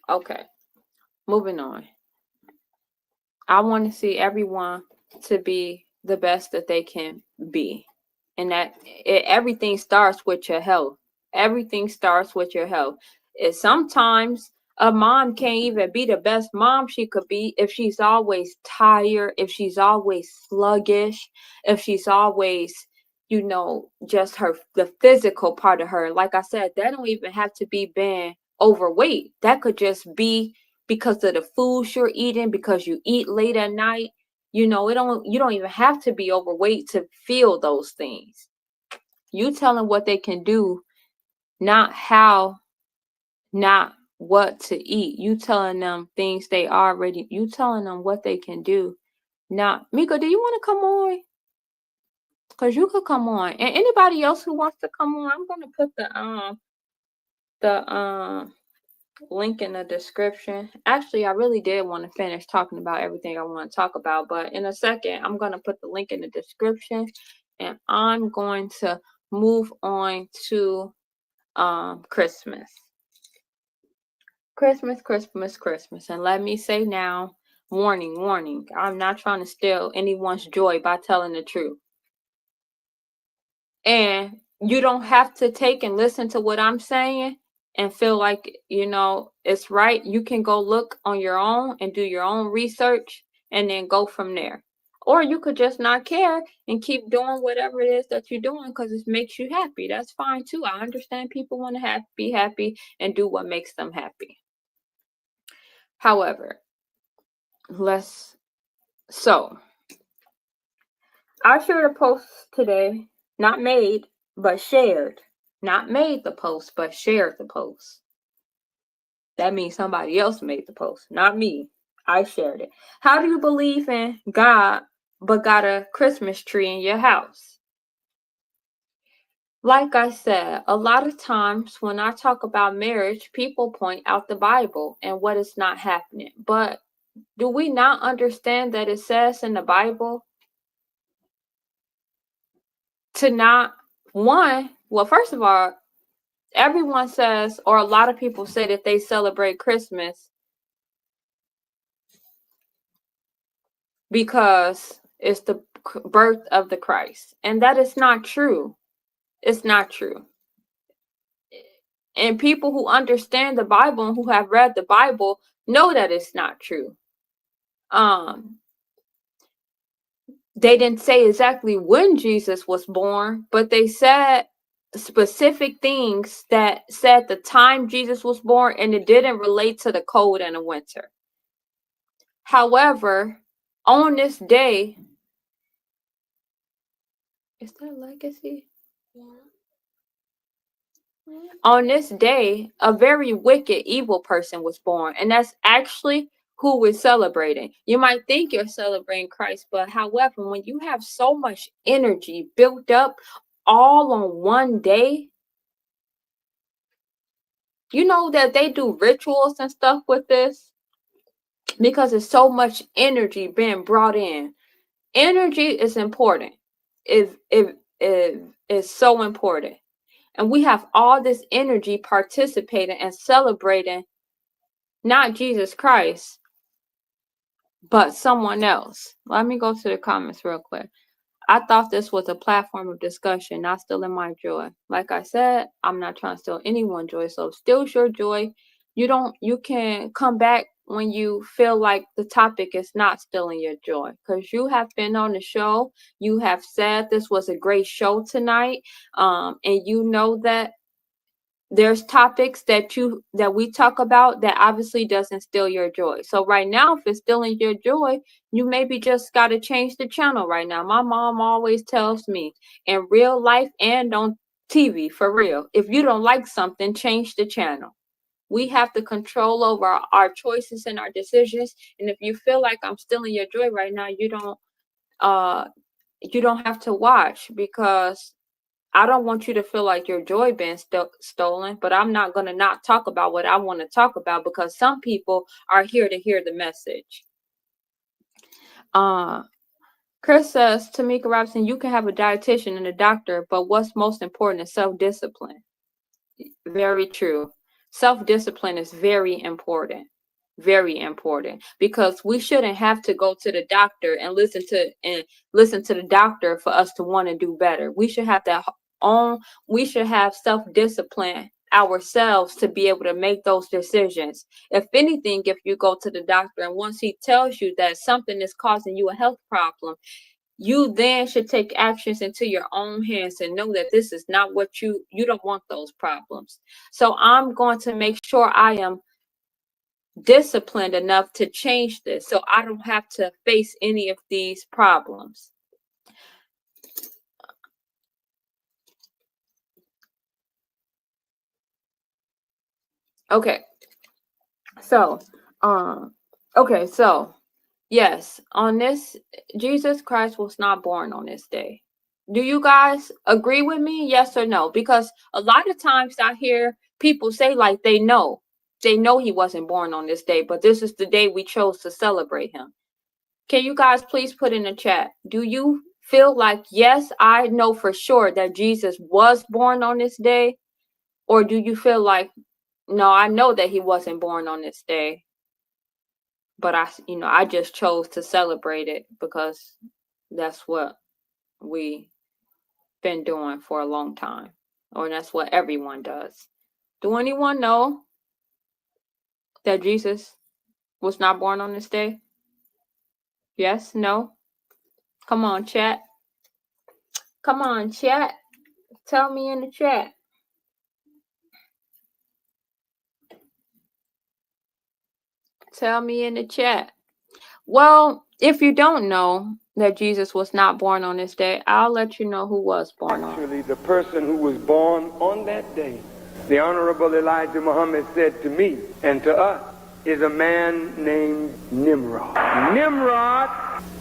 Okay. Moving on. I want to see everyone to be the best that they can be. And that everything starts with your health. Everything starts with your health. Sometimes a mom can't even be the best mom she could be if she's always tired, if she's always sluggish, if she's always, just the physical part of her. Like I said, that don't even have to be being overweight. That could just be because of the foods you're eating, because you eat late at night. You don't even have to be overweight to feel those things. You tell them what they can do, not what to eat. You telling them things you telling them what they can do. Not Mika, do you want to come on? Because you could come on. And anybody else who wants to come on, I'm gonna put the link in the description. Actually, I really did want to finish talking about everything I want to talk about, but in a second, I'm going to put the link in the description and I'm going to move on to Christmas. Christmas. And let me say now, warning. I'm not trying to steal anyone's joy by telling the truth. And you don't have to take and listen to what I'm saying and feel like, it's right. You can go look on your own and do your own research and then go from there. Or you could just not care and keep doing whatever it is that you're doing because it makes you happy. That's fine too. I understand people want to be happy and do what makes them happy. However, let's So I shared a post today, not made, but shared. Not made the post, but shared the post. That means somebody else made the post, not me. I shared it. How do you believe in God but got a Christmas tree in your house? Like I said, a lot of times when I talk about marriage, people point out the Bible and what is not happening. But do we not understand that it says in the Bible to not, well, first of all, everyone says, or a lot of people say that they celebrate Christmas because it's the birth of the Christ. And that is not true. It's not true. And people who understand the Bible and who have read the Bible know that it's not true. They didn't say exactly when Jesus was born, but they said specific things that said the time Jesus was born, and it didn't relate to the cold and the winter. However, on this day, is that legacy? Yeah. On this day, a very wicked, evil person was born, and that's actually who we're celebrating. You might think you're celebrating Christ, but however, when you have so much energy built up all on one day, you know that they do rituals and stuff with this because there's so much energy being brought in. Energy is important. It's so important. And we have all this energy participating and celebrating not Jesus Christ, but someone else. Let me go to the comments real quick. I thought this was a platform of discussion, not stealing my joy. Like I said, I'm not trying to steal anyone's joy. So steal your joy. You can come back when you feel like the topic is not stealing your joy. Because you have been on the show. You have said this was a great show tonight. And you know that there's topics that we talk about that obviously doesn't steal your joy. So right now, if it's stealing your joy, you maybe just got to change the channel right now. My mom always tells me in real life and on TV, for real, if you don't like something, change the channel. We have the control over our choices and our decisions. And if you feel like I'm stealing your joy right now, you don't have to watch, because I don't want you to feel like your joy being stolen, but I'm not going to not talk about what I want to talk about, because some people are here to hear the message. Chris says, Tamika Robinson, you can have a dietitian and a doctor, but what's most important is self-discipline. Very true. Self-discipline is very important. Very important, because we shouldn't have to go to the doctor and listen to the doctor for us to want to do better. We should have self-discipline ourselves to be able to make those decisions. If anything, if you go to the doctor and once he tells you that something is causing you a health problem, you then should take actions into your own hands and know that this is not what you don't want those problems. So I'm going to make sure I am disciplined enough to change this so I don't have to face any of these problems. Okay. So, yes, on this, Jesus Christ was not born on this day. Do you guys agree with me? Yes or no? Because a lot of times I hear people say like they know he wasn't born on this day, but this is the day we chose to celebrate him. Can you guys please put in the chat? Do you feel like, yes, I know for sure that Jesus was born on this day? Or do you feel like, no, I know that he wasn't born on this day, but I just chose to celebrate it because that's what we been doing for a long time, or that's what everyone does. Do anyone know that Jesus was not born on this day? Yes? No? Come on, chat. Come on, chat. Tell me in the chat. Tell me in the chat. Well, if you don't know that Jesus was not born on this day, I'll let you know who was born on. Actually, the person who was born on that day, the Honorable Elijah Muhammad said to me and to us, is a man named Nimrod. Nimrod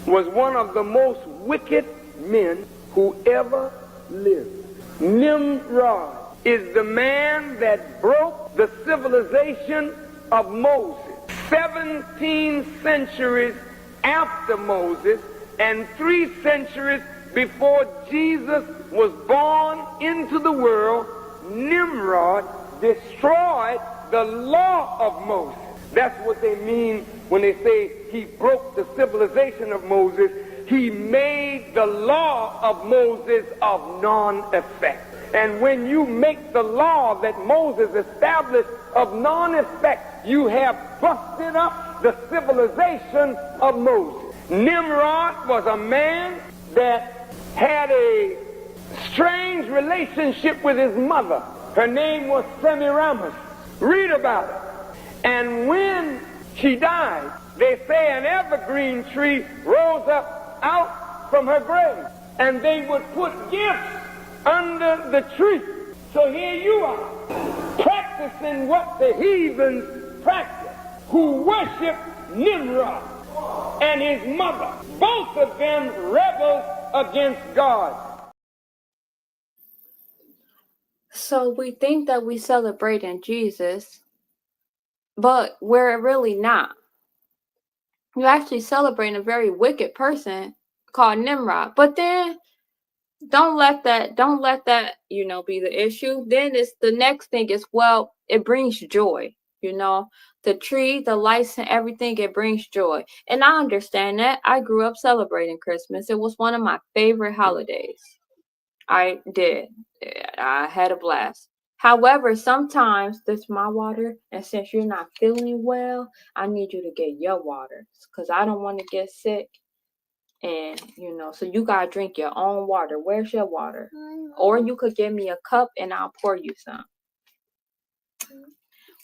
was one of the most wicked men who ever lived. Nimrod is the man that broke the civilization of Moses. 17 centuries after Moses and 3 centuries before Jesus was born into the world, Nimrod destroyed the law of Moses. That's what they mean when they say he broke the civilization of Moses. He made the law of Moses of non-effect. And when you make the law that Moses established of non-effect, you have busted up the civilization of Moses. Nimrod was a man that had a strange relationship with his mother. Her name was Semiramis. Read about it. And when she died, they say an evergreen tree rose up out from her grave. And they would put gifts under the tree. So here you are, practicing what the heathens practice, who worship Nimrod and his mother. Both of them rebels against God. So we think that we celebrating Jesus, but we're really not. You're actually celebrating a very wicked person called Nimrod. But then don't let that, be the issue. Then it's the next thing is, well, it brings joy, the tree, the lights and everything, it brings joy. And I understand that. I grew up celebrating Christmas. It was one of my favorite holidays. I did. I had a blast. However, sometimes this is my water, and since you're not feeling well, I need you to get your water because I don't want to get sick. And, so you got to drink your own water. Where's your water? Or you could give me a cup and I'll pour you some.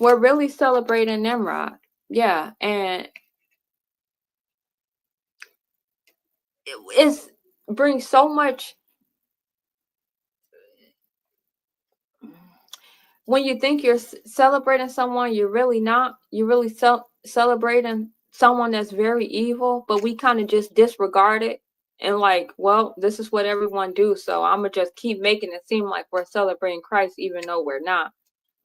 We're really celebrating Nimrod. Yeah. And it brings so much. When you think you're celebrating someone, you're really not. You're really celebrating someone that's very evil, but we kind of just disregard it and like, well, this is what everyone do, so I'm gonna just keep making it seem like we're celebrating Christ even though we're not.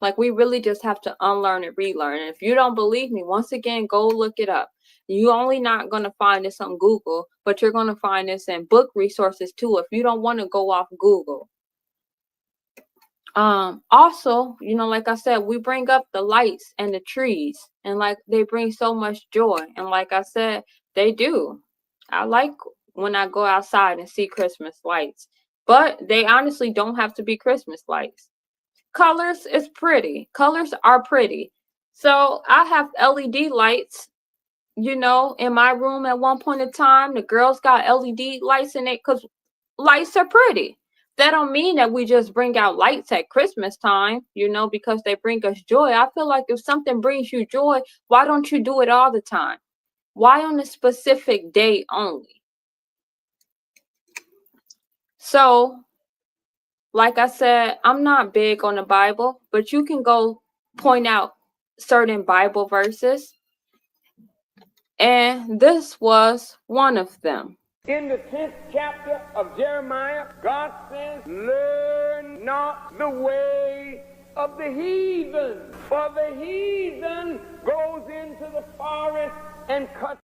Like, we really just have to unlearn and relearn. And if you don't believe me, once again, go look it up. You only not gonna find this on Google, but you're gonna find this in book resources too if you don't want to go off Google. Also, like I said, we bring up the lights and the trees, and like they bring so much joy. And like I said, they do. I like when I go outside and see Christmas lights, but they honestly don't have to be Christmas lights. Colors is pretty. Colors are pretty. So I have LED lights, in my room at one point in time. The girls got LED lights in it because lights are pretty. That don't mean that we just bring out lights at Christmas time, because they bring us joy. I feel like if something brings you joy, why don't you do it all the time? Why on a specific day only? So, like I said, I'm not big on the Bible, but you can go point out certain Bible verses. And this was one of them. In the 10th chapter of Jeremiah, God says, learn not the way of the heathen, for the heathen goes into the forest and cuts.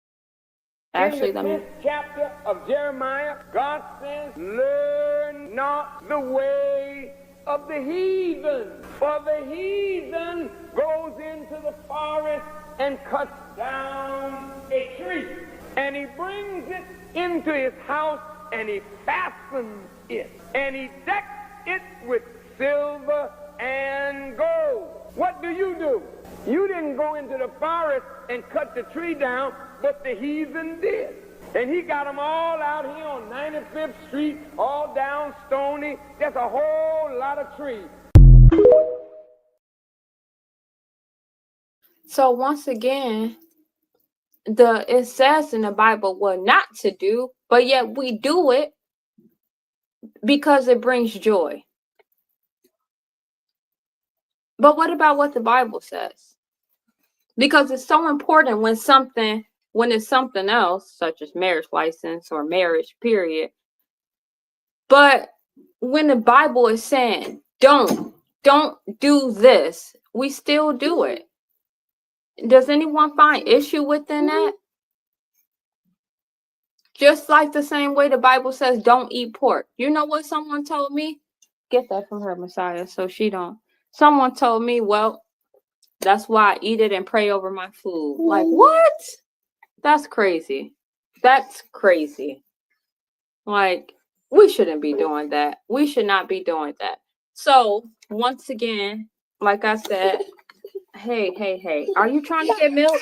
Actually, in the 10th chapter of Jeremiah, God says, learn not the way of the heathen, for the heathen goes into the forest and cuts down a tree, and he brings it into his house, and he fastens it, and he decks it with silver and gold. What do? You didn't go into the forest and cut the tree down, but the heathen did. And he got them all out here on 95th Street, all down Stony. There's a whole lot of trees. So once again, it says in the Bible what not to do, but yet we do it because it brings joy. But what about what the Bible says? Because it's so important when it's something else, such as marriage license or marriage, period. But when the Bible is saying, don't do this, we still do it. Does anyone find issue within that? Just like the same way the Bible says, don't eat pork. You know what someone told me? Get that from her, Messiah, so she don't. Someone told me, well, that's why I eat it and pray over my food. Like, what? That's crazy. That's crazy. Like, we shouldn't be doing that. We should not be doing that. So, once again, like I said, hey, are you trying to get milk?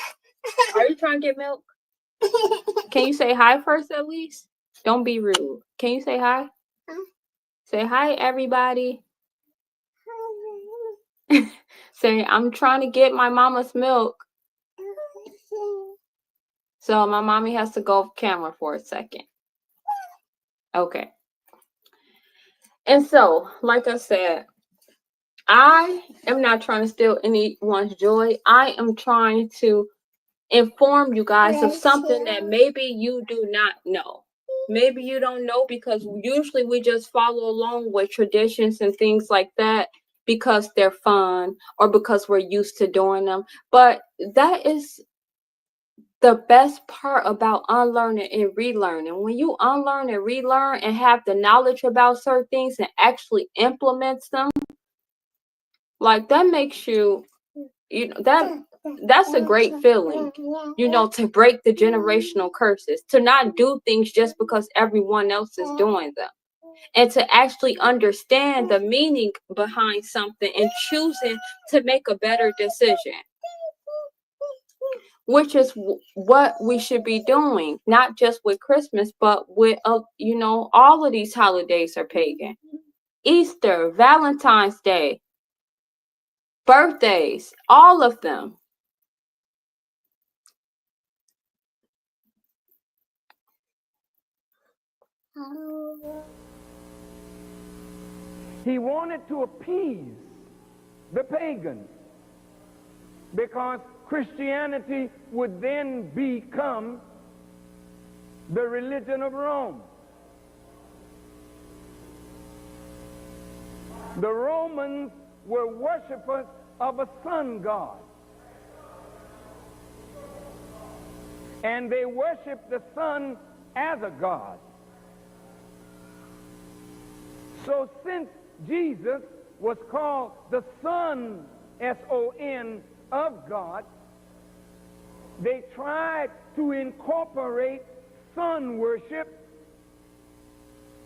Are you trying to get milk? Can you say hi first at least? Don't be rude. Can you say hi? Say hi, everybody. Say, I'm trying to get my mama's milk. So my mommy has to go off camera for a second. Okay. And so, like I said, I am not trying to steal anyone's joy. I am trying to inform you guys of something that maybe you do not know. Maybe you don't know because usually we just follow along with traditions and things like that because they're fun or because we're used to doing them. But that is the best part about unlearning and relearning. When you unlearn and relearn and have the knowledge about certain things and actually implements them, like that makes you that's a great feeling, to break the generational curses, to not do things just because everyone else is doing them, and to actually understand the meaning behind something and choosing to make a better decision, which is what we should be doing, not just with Christmas, but with, all of these holidays are pagan. Easter, Valentine's Day, birthdays, all of them. He wanted to appease the pagans because Christianity would then become the religion of Rome. The Romans were worshipers of a sun god, and they worshiped the sun as a god. So since Jesus was called the Son, S-O-N, of God, they tried to incorporate sun worship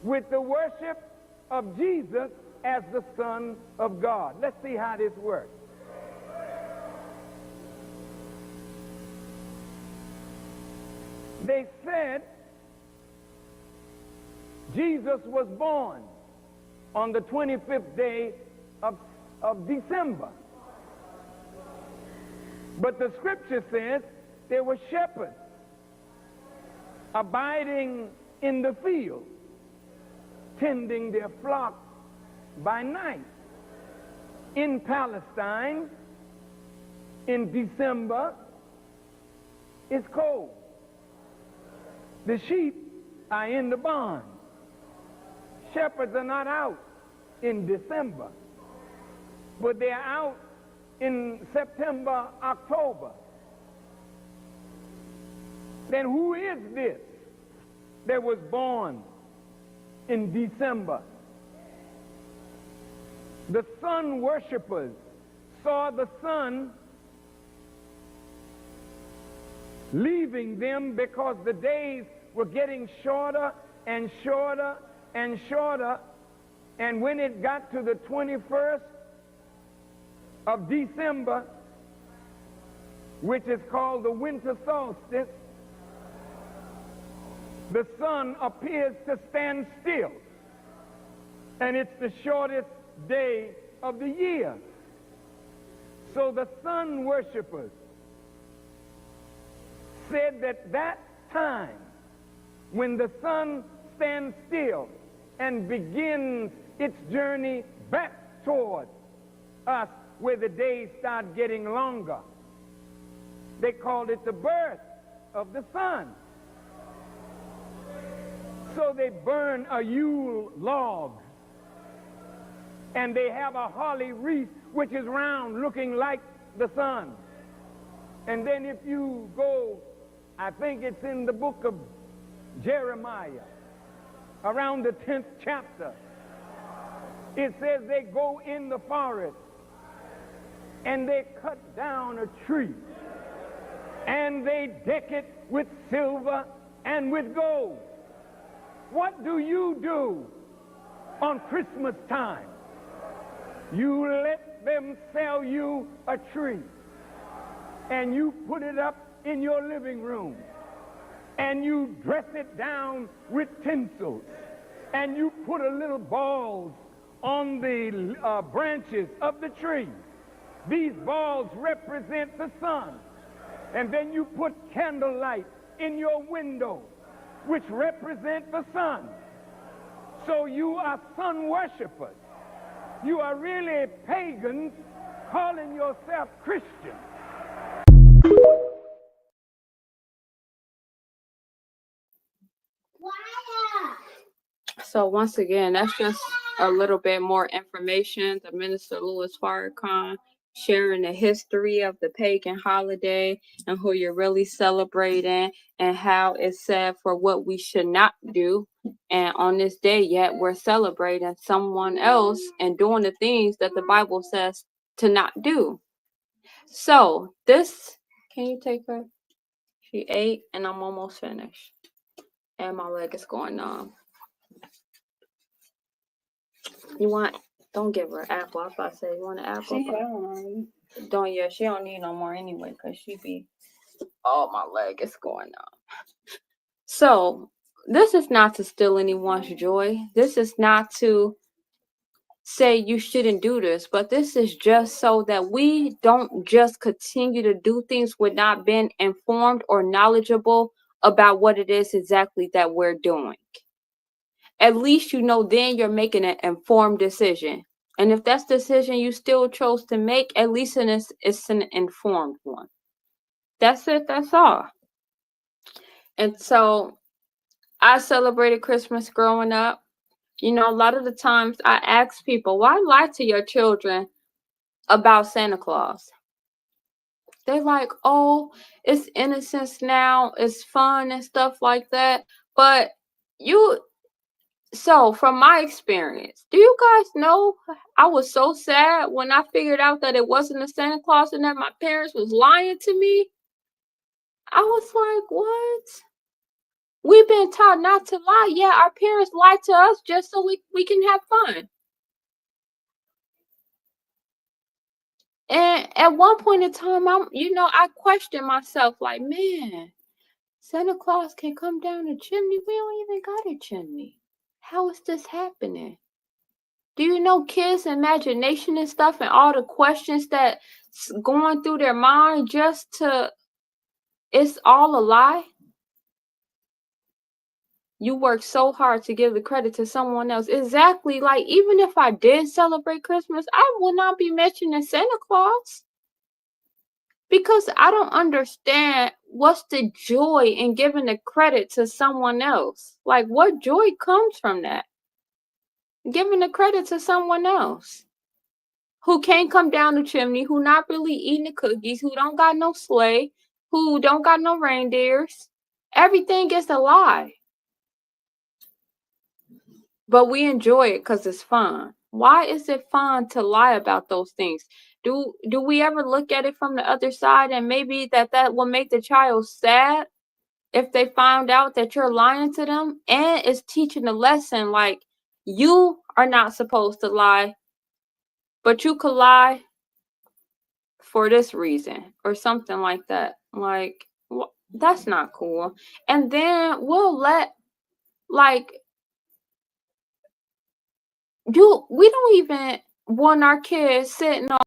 with the worship of Jesus as the Son of God. Let's see how this works. They said Jesus was born on the 25th day of December. But the scripture says there were shepherds abiding in the field, tending their flock by night. In Palestine, in December, it's cold. The sheep are in the barn. Shepherds are not out in December, but they're out in September, October. Then who is this that was born in December? The sun worshipers saw the sun leaving them because the days were getting shorter and shorter and shorter, and when it got to the 21st of December, which is called the winter solstice, the sun appears to stand still, and it's the shortest day of the year. So the sun worshipers said that that time when the sun stands still and begins its journey back toward us, where the days start getting longer, they called it the birth of the sun. So they burn a Yule log, and they have a holly wreath which is round, looking like the sun. And then if you go, I think it's in the book of Jeremiah, around the 10th chapter, it says they go in the forest and they cut down a tree and they deck it with silver and with gold. What do you do on Christmas time? You let them sell you a tree and you put it up in your living room and you dress it down with tinsel and you put a little balls on the branches of the tree. These balls represent the sun. And then you put candlelight in your window, which represent the sun. So you are sun worshipers. You are really pagans calling yourself Christian. So once again, that's just a little bit more information. The Minister Louis Farrakhan sharing the history of the pagan holiday and who you're really celebrating and how it's said for what we should not do. And on this day, yet we're celebrating someone else and doing the things that the Bible says to not do. So this, can you take her? She ate and I'm almost finished. And my leg is going numb. You want, don't give her an apple. I was about to say, you want an apple? She had one. She don't need no more anyway, because she be, oh, my leg is going up. So, this is not to steal anyone's joy. This is not to say you shouldn't do this, but this is just so that we don't just continue to do things without being informed or knowledgeable about what it is exactly that we're doing. At least you know then you're making an informed decision. And if that's the decision you still chose to make, at least it's an informed one. That's it. That's all. And so I celebrated Christmas growing up. You know, a lot of the times I ask people, why lie to your children about Santa Claus? They're like, oh, it's innocence now. It's fun and stuff like that. But so from my experience, do you guys know I was so sad when I figured out that it wasn't a Santa Claus and that my parents was lying to me? I was like, what? We've been taught not to lie. Yeah, our parents lie to us just so we can have fun. And at one point in time, I questioned myself like, man, Santa Claus can come down the chimney. We don't even got a chimney. How is this happening? Do you know kids' imagination and stuff and all the questions that's going through their mind it's all a lie? You work so hard to give the credit to someone else. Exactly. Like, even if I did celebrate Christmas, I will not be mentioning Santa Claus. Because I don't understand what's the joy in giving the credit to someone else. Like, what joy comes from that? Giving the credit to someone else who can't come down the chimney, who not really eating the cookies, who don't got no sleigh, who don't got no reindeers. Everything is a lie. But we enjoy it because it's fun. Why is it fun to lie about those things? Do we ever look at it from the other side and maybe that will make the child sad if they found out that you're lying to them? And it's teaching a lesson like you are not supposed to lie, but you could lie for this reason or something like that. Like, that's not cool. And then we'll let we don't even want our kids sitting on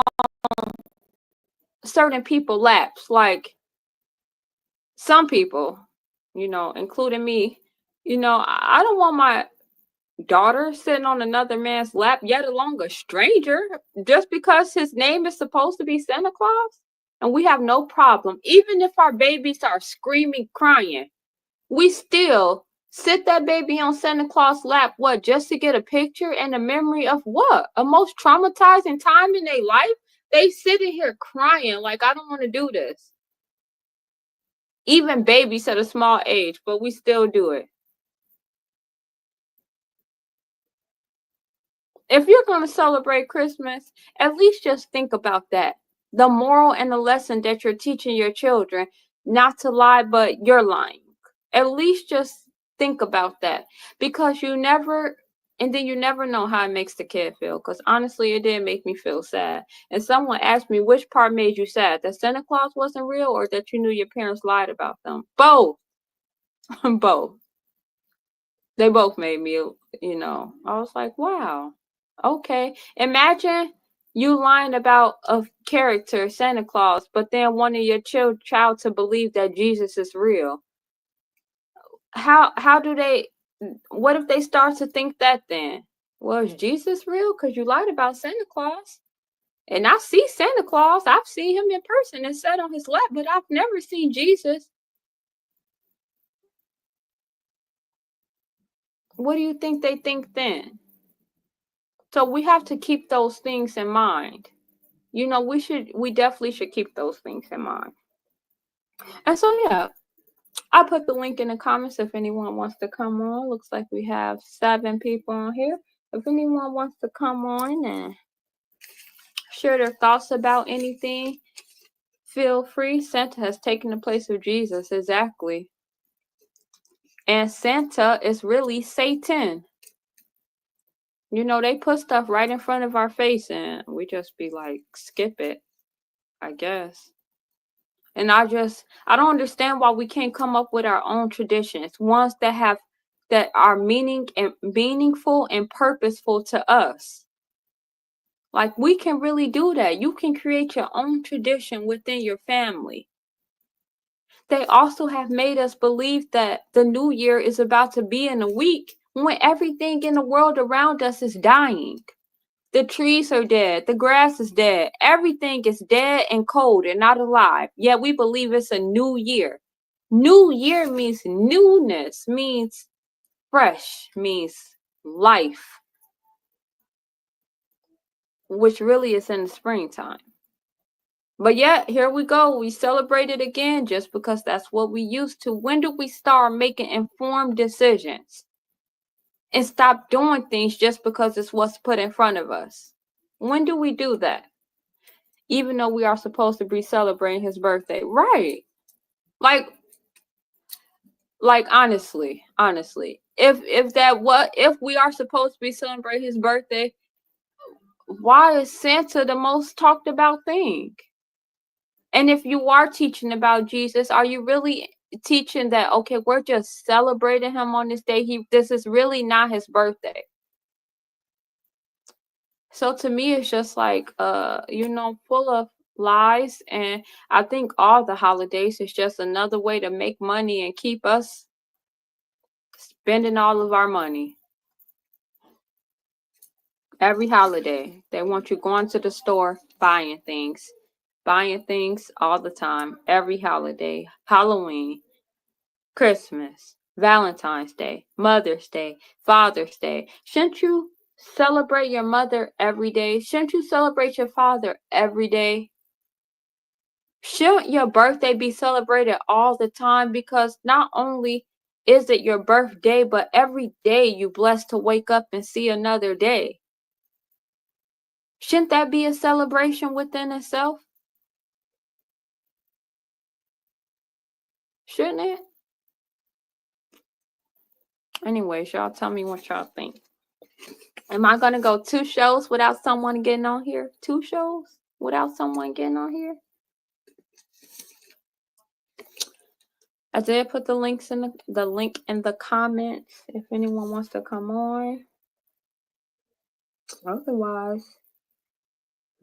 certain people's laps. Like, some people, including me, I don't want my daughter sitting on another man's lap, yet alone a stranger, just because his name is supposed to be Santa Claus. And we have no problem. Even if our babies are screaming, crying, we still sit that baby on Santa Claus' lap, what, just to get a picture and a memory of what? A most traumatizing time in their life? They sitting here crying like, I don't want to do this. Even babies at a small age, but we still do it. If you're going to celebrate Christmas, at least just think about that. The moral and the lesson that you're teaching your children, not to lie, but you're lying. At least just think about that, because you never know how it makes the kid feel. Because honestly, it did make me feel sad. And someone asked me, which part made you sad? That Santa Claus wasn't real, or that you knew your parents lied about them? Both. Both. They both made me, I was like, wow. Okay. Imagine you lying about a character, Santa Claus, but then wanting your child to believe that Jesus is real. How do they, what if they start to think that then? Well, is Jesus real? Because you lied about Santa Claus. And I see Santa Claus. I've seen him in person and sat on his lap, but I've never seen Jesus. What do you think they think then? So we have to keep those things in mind. We definitely should keep those things in mind. And so, yeah, I put the link in the comments if anyone wants to come on. Looks like we have 7 people on here. If anyone wants to come on and share their thoughts about anything, feel free. Santa has taken the place of Jesus, exactly. And Santa is really Satan. They put stuff right in front of our face and we just be like, skip it, I guess. And I don't understand why we can't come up with our own traditions, ones that are meaningful and purposeful to us. Like, we can really do that. You can create your own tradition within your family. They also have made us believe that the new year is about to be in a week when everything in the world around us is dying. The trees are dead. The grass is dead. Everything is dead and cold and not alive. Yet we believe it's a new year. New year means newness, means fresh, means life, which really is in the springtime. But yet, here we go. We celebrate it again just because that's what we used to. When do we start making informed decisions and stop doing things just because it's what's put in front of us? When do we do that? Even though we are supposed to be celebrating his birthday. Right. Like honestly, if we are supposed to be celebrating his birthday, why is Santa the most talked about thing? And if you are teaching about Jesus, are you really teaching that, okay, we're just celebrating him on this day? This is really not his birthday. So to me, it's just like, full of lies. And I think all the holidays is just another way to make money and keep us spending all of our money. Every holiday, they want you going to the store, buying things all the time. Every holiday, Halloween, Christmas, Valentine's Day, Mother's Day, Father's Day. Shouldn't you celebrate your mother every day? Shouldn't you celebrate your father every day? Shouldn't your birthday be celebrated all the time? Because not only is it your birthday, but every day you blessed to wake up and see another day. Shouldn't that be a celebration within itself? Shouldn't it? Anyways, y'all tell me what y'all think. Am I going to go 2 shows without someone getting on here? 2 shows without someone getting on here? I did put the link in the comments if anyone wants to come on. Otherwise,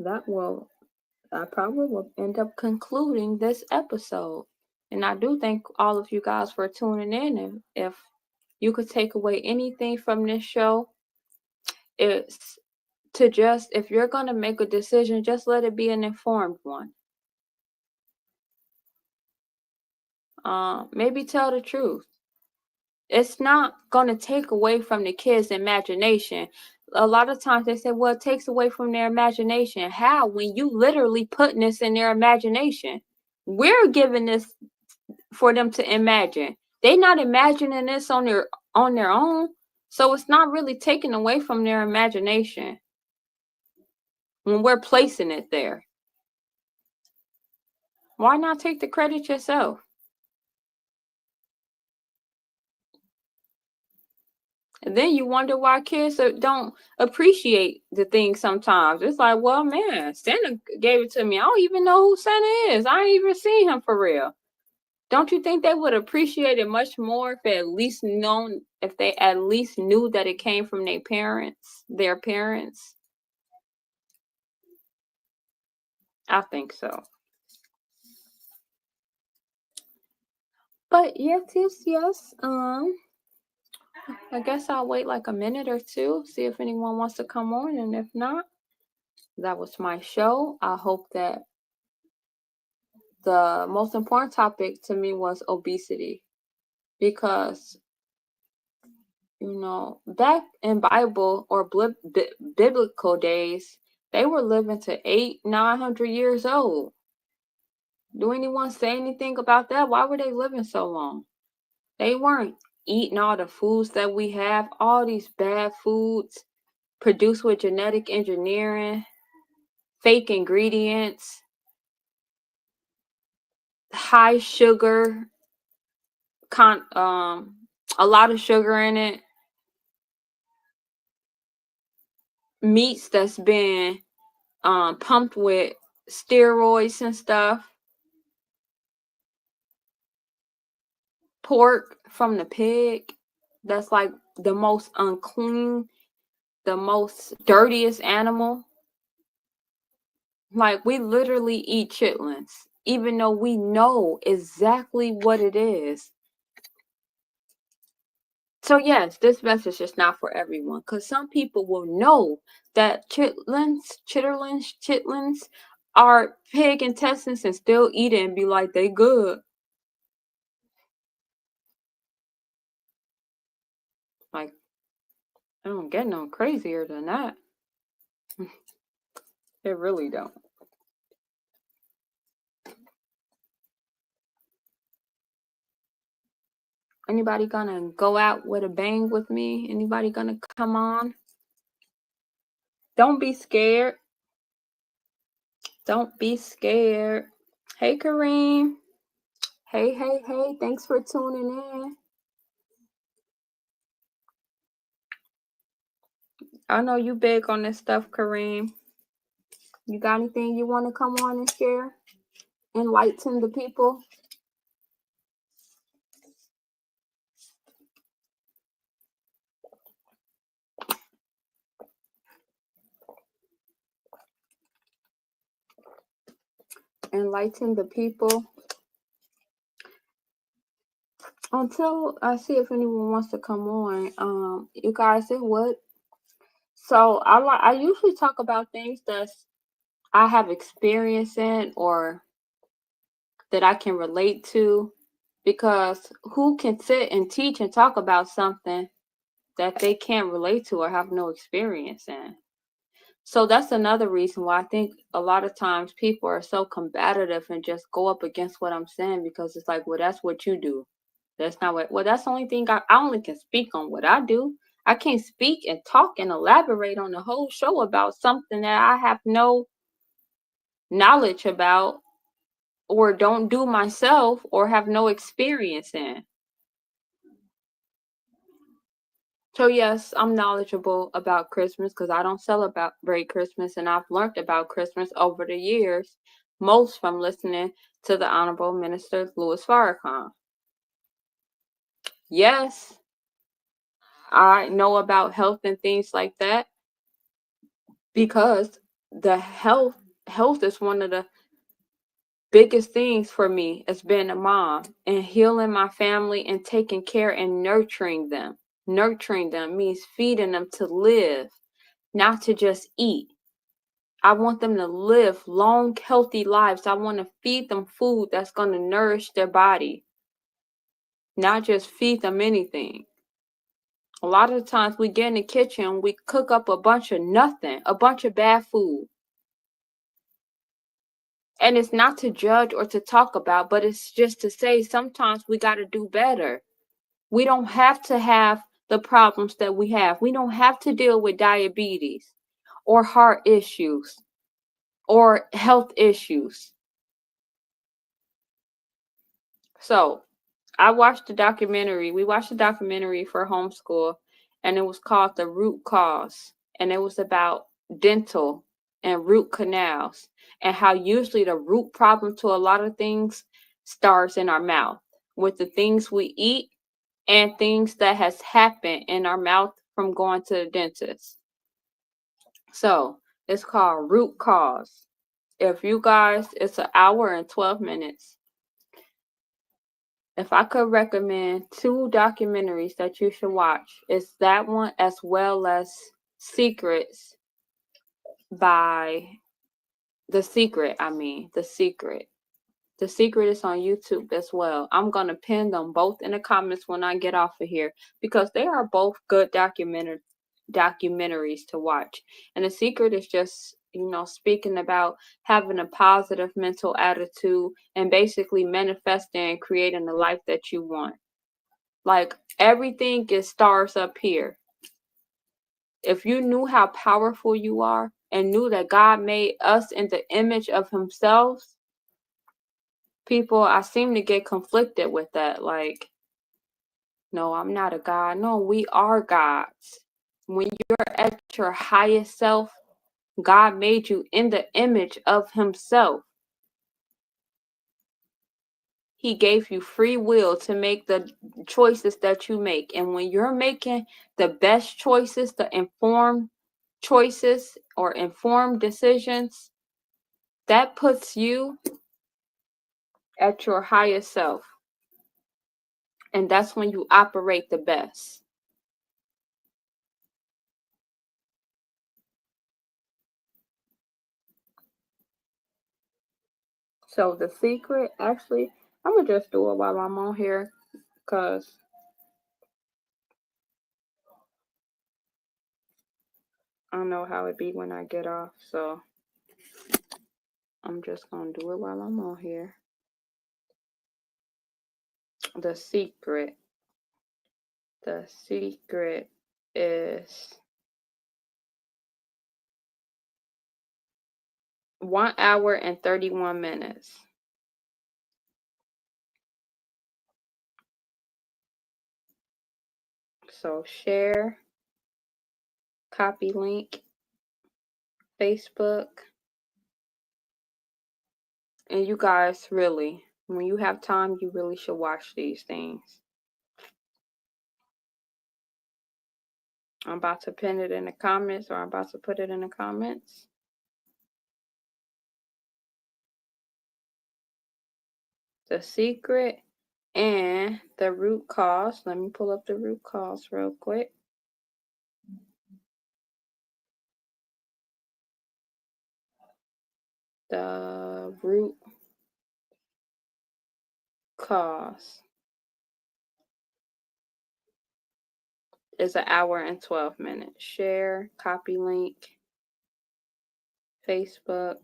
I probably will end up concluding this episode. And I do thank all of you guys for tuning in. And if you could take away anything from this show, it's to just, if you're going to make a decision, just let it be an informed one. Maybe tell the truth. It's not going to take away from the kids' imagination. A lot of times they say, well, it takes away from their imagination. How? When you literally putting this in their imagination. We're giving this for them to imagine. They're not imagining this on their own. So it's not really taken away from their imagination when we're placing it there. Why not take the credit yourself? And then you wonder why kids don't appreciate the things sometimes. It's like, well, man, Santa gave it to me. I don't even know who Santa is. I ain't even seen him for real. Don't you think they would appreciate it much more if they at least knew that it came from their parents? I think so. But yes. I guess I'll wait like a minute or two, see if anyone wants to come on, and if not, that was my show. I hope that the most important topic to me was obesity, because back in Bible or biblical days, they were living to 800-900 years old. Do anyone say anything about that? Why were they living so long? They weren't eating all the foods that we have, all these bad foods produced with genetic engineering, fake ingredients, high sugar, a lot of sugar in it, meats that's been pumped with steroids and stuff, pork from the pig that's like the most unclean, the most dirtiest animal. Like, we literally eat chitlins, even though we know exactly what it is. So yes, this message is not for everyone, because some people will know that chitlins are pig intestines and still eat it and be like, they good. Like, I don't get no crazier than that. It really don't. Anybody gonna go out with a bang with me? Anybody gonna come on? Don't be scared. Don't be scared. Hey, Kareem. Hey. Thanks for tuning in. I know you big on this stuff, Kareem. You got anything you want to come on and share? Enlighten the people? Enlighten the people. Until I see if anyone wants to come on, you guys, it would. So I usually talk about things that I have experience in or that I can relate to, because who can sit and teach and talk about something that they can't relate to or have no experience in? So that's another reason why I think a lot of times people are so combative and just go up against what I'm saying, because it's like, well, that's what you do. That's not what, well, that's the only thing I only can speak on what I do. I can't speak and talk and elaborate on the whole show about something that I have no knowledge about or don't do myself or have no experience in. So yes, I'm knowledgeable about Christmas because I don't celebrate Christmas, and I've learned about Christmas over the years, most from listening to the Honorable Minister Louis Farrakhan. Yes, I know about health and things like that, because the health is one of the biggest things for me as being a mom and healing my family and taking care and nurturing them. Nurturing them means feeding them to live, not to just eat. I want them to live long, healthy lives. I want to feed them food that's going to nourish their body, not just feed them anything. A lot of the times we get in the kitchen, we cook up a bunch of nothing, a bunch of bad food. And it's not to judge or to talk about, but it's just to say sometimes we got to do better. We don't have to have the problems that we have. We don't have to deal with diabetes or heart issues or health issues. So I watched the documentary. We watched the documentary for homeschool, and it was called The Root Cause. And it was about dental and root canals and how usually the root problem to a lot of things starts in our mouth with the things we eat and things that has happened in our mouth from going to the dentist. So it's called Root Cause. If you guys, it's an hour and 12 minutes. If I could recommend 2 documentaries that you should watch, it's that one as well as Secrets by The Secret. The Secret. The Secret is on YouTube as well. I'm going to pin them both in the comments when I get off of here because they are both good documentaries to watch. And The Secret is just, speaking about having a positive mental attitude and basically manifesting and creating the life that you want. Like everything starts up here. If you knew how powerful you are and knew that God made us in the image of himself, people, I seem to get conflicted with that. Like, no, I'm not a God. No, we are gods. When you're at your highest self, God made you in the image of himself. He gave you free will to make the choices that you make. And when you're making the best choices, the informed choices or informed decisions, that puts you at your highest self. And that's when you operate the best. So The Secret, actually, I'm going to just do it while I'm on here because I don't know how it be when I get off. So I'm just going to do it while I'm on here. The Secret. The Secret is 1 hour and 31 minutes. So share, copy link, Facebook. And you guys really, when you have time, you really should watch these things. I'm about to pin it in the comments, or I'm about to put it in the comments. The Secret and The Root Cause. Let me pull up The Root Cause real quick. The Root Cause is 1 hour and 12 minutes. Share, copy link, Facebook,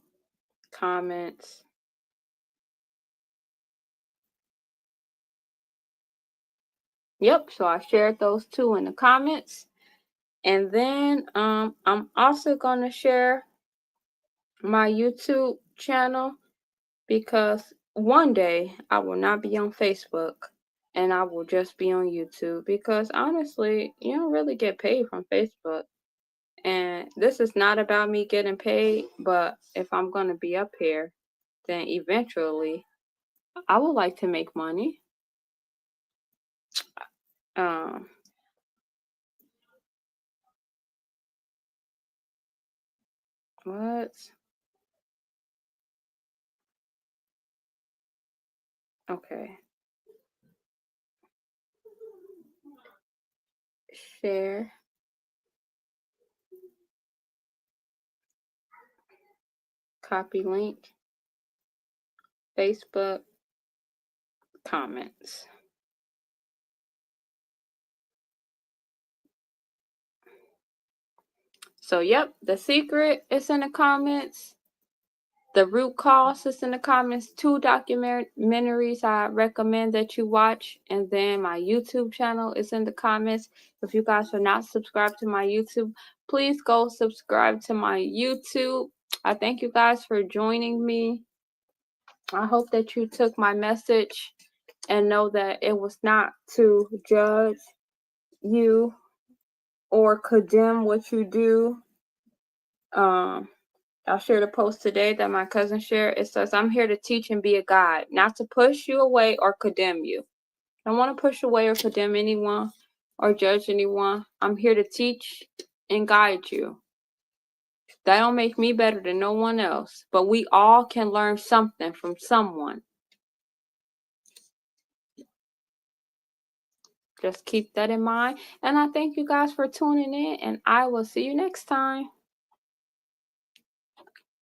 comments. Yep, so I shared those 2 in the comments. And then I'm also going to share my YouTube channel because one day I will not be on Facebook and I will just be on YouTube because honestly, you don't really get paid from Facebook. And this is not about me getting paid, but if I'm going to be up here, then eventually I would like to make money. What? Okay. Share. Copy link. Facebook. Comments. So, yep, the secret is in the comments. The root cause is in the comments. 2 documentaries I recommend that you watch. And then my YouTube channel is in the comments. If you guys are not subscribed to my YouTube, please go subscribe to my YouTube. I thank you guys for joining me. I hope that you took my message and know that it was not to judge you or condemn what you do. I shared a post today that my cousin shared. It says, I'm here to teach and be a guide, not to push you away or condemn you. I don't want to push away or condemn anyone or judge anyone. I'm here to teach and guide you. That don't make me better than no one else, but we all can learn something from someone. Just keep that in mind. And I thank you guys for tuning in, and I will see you next time.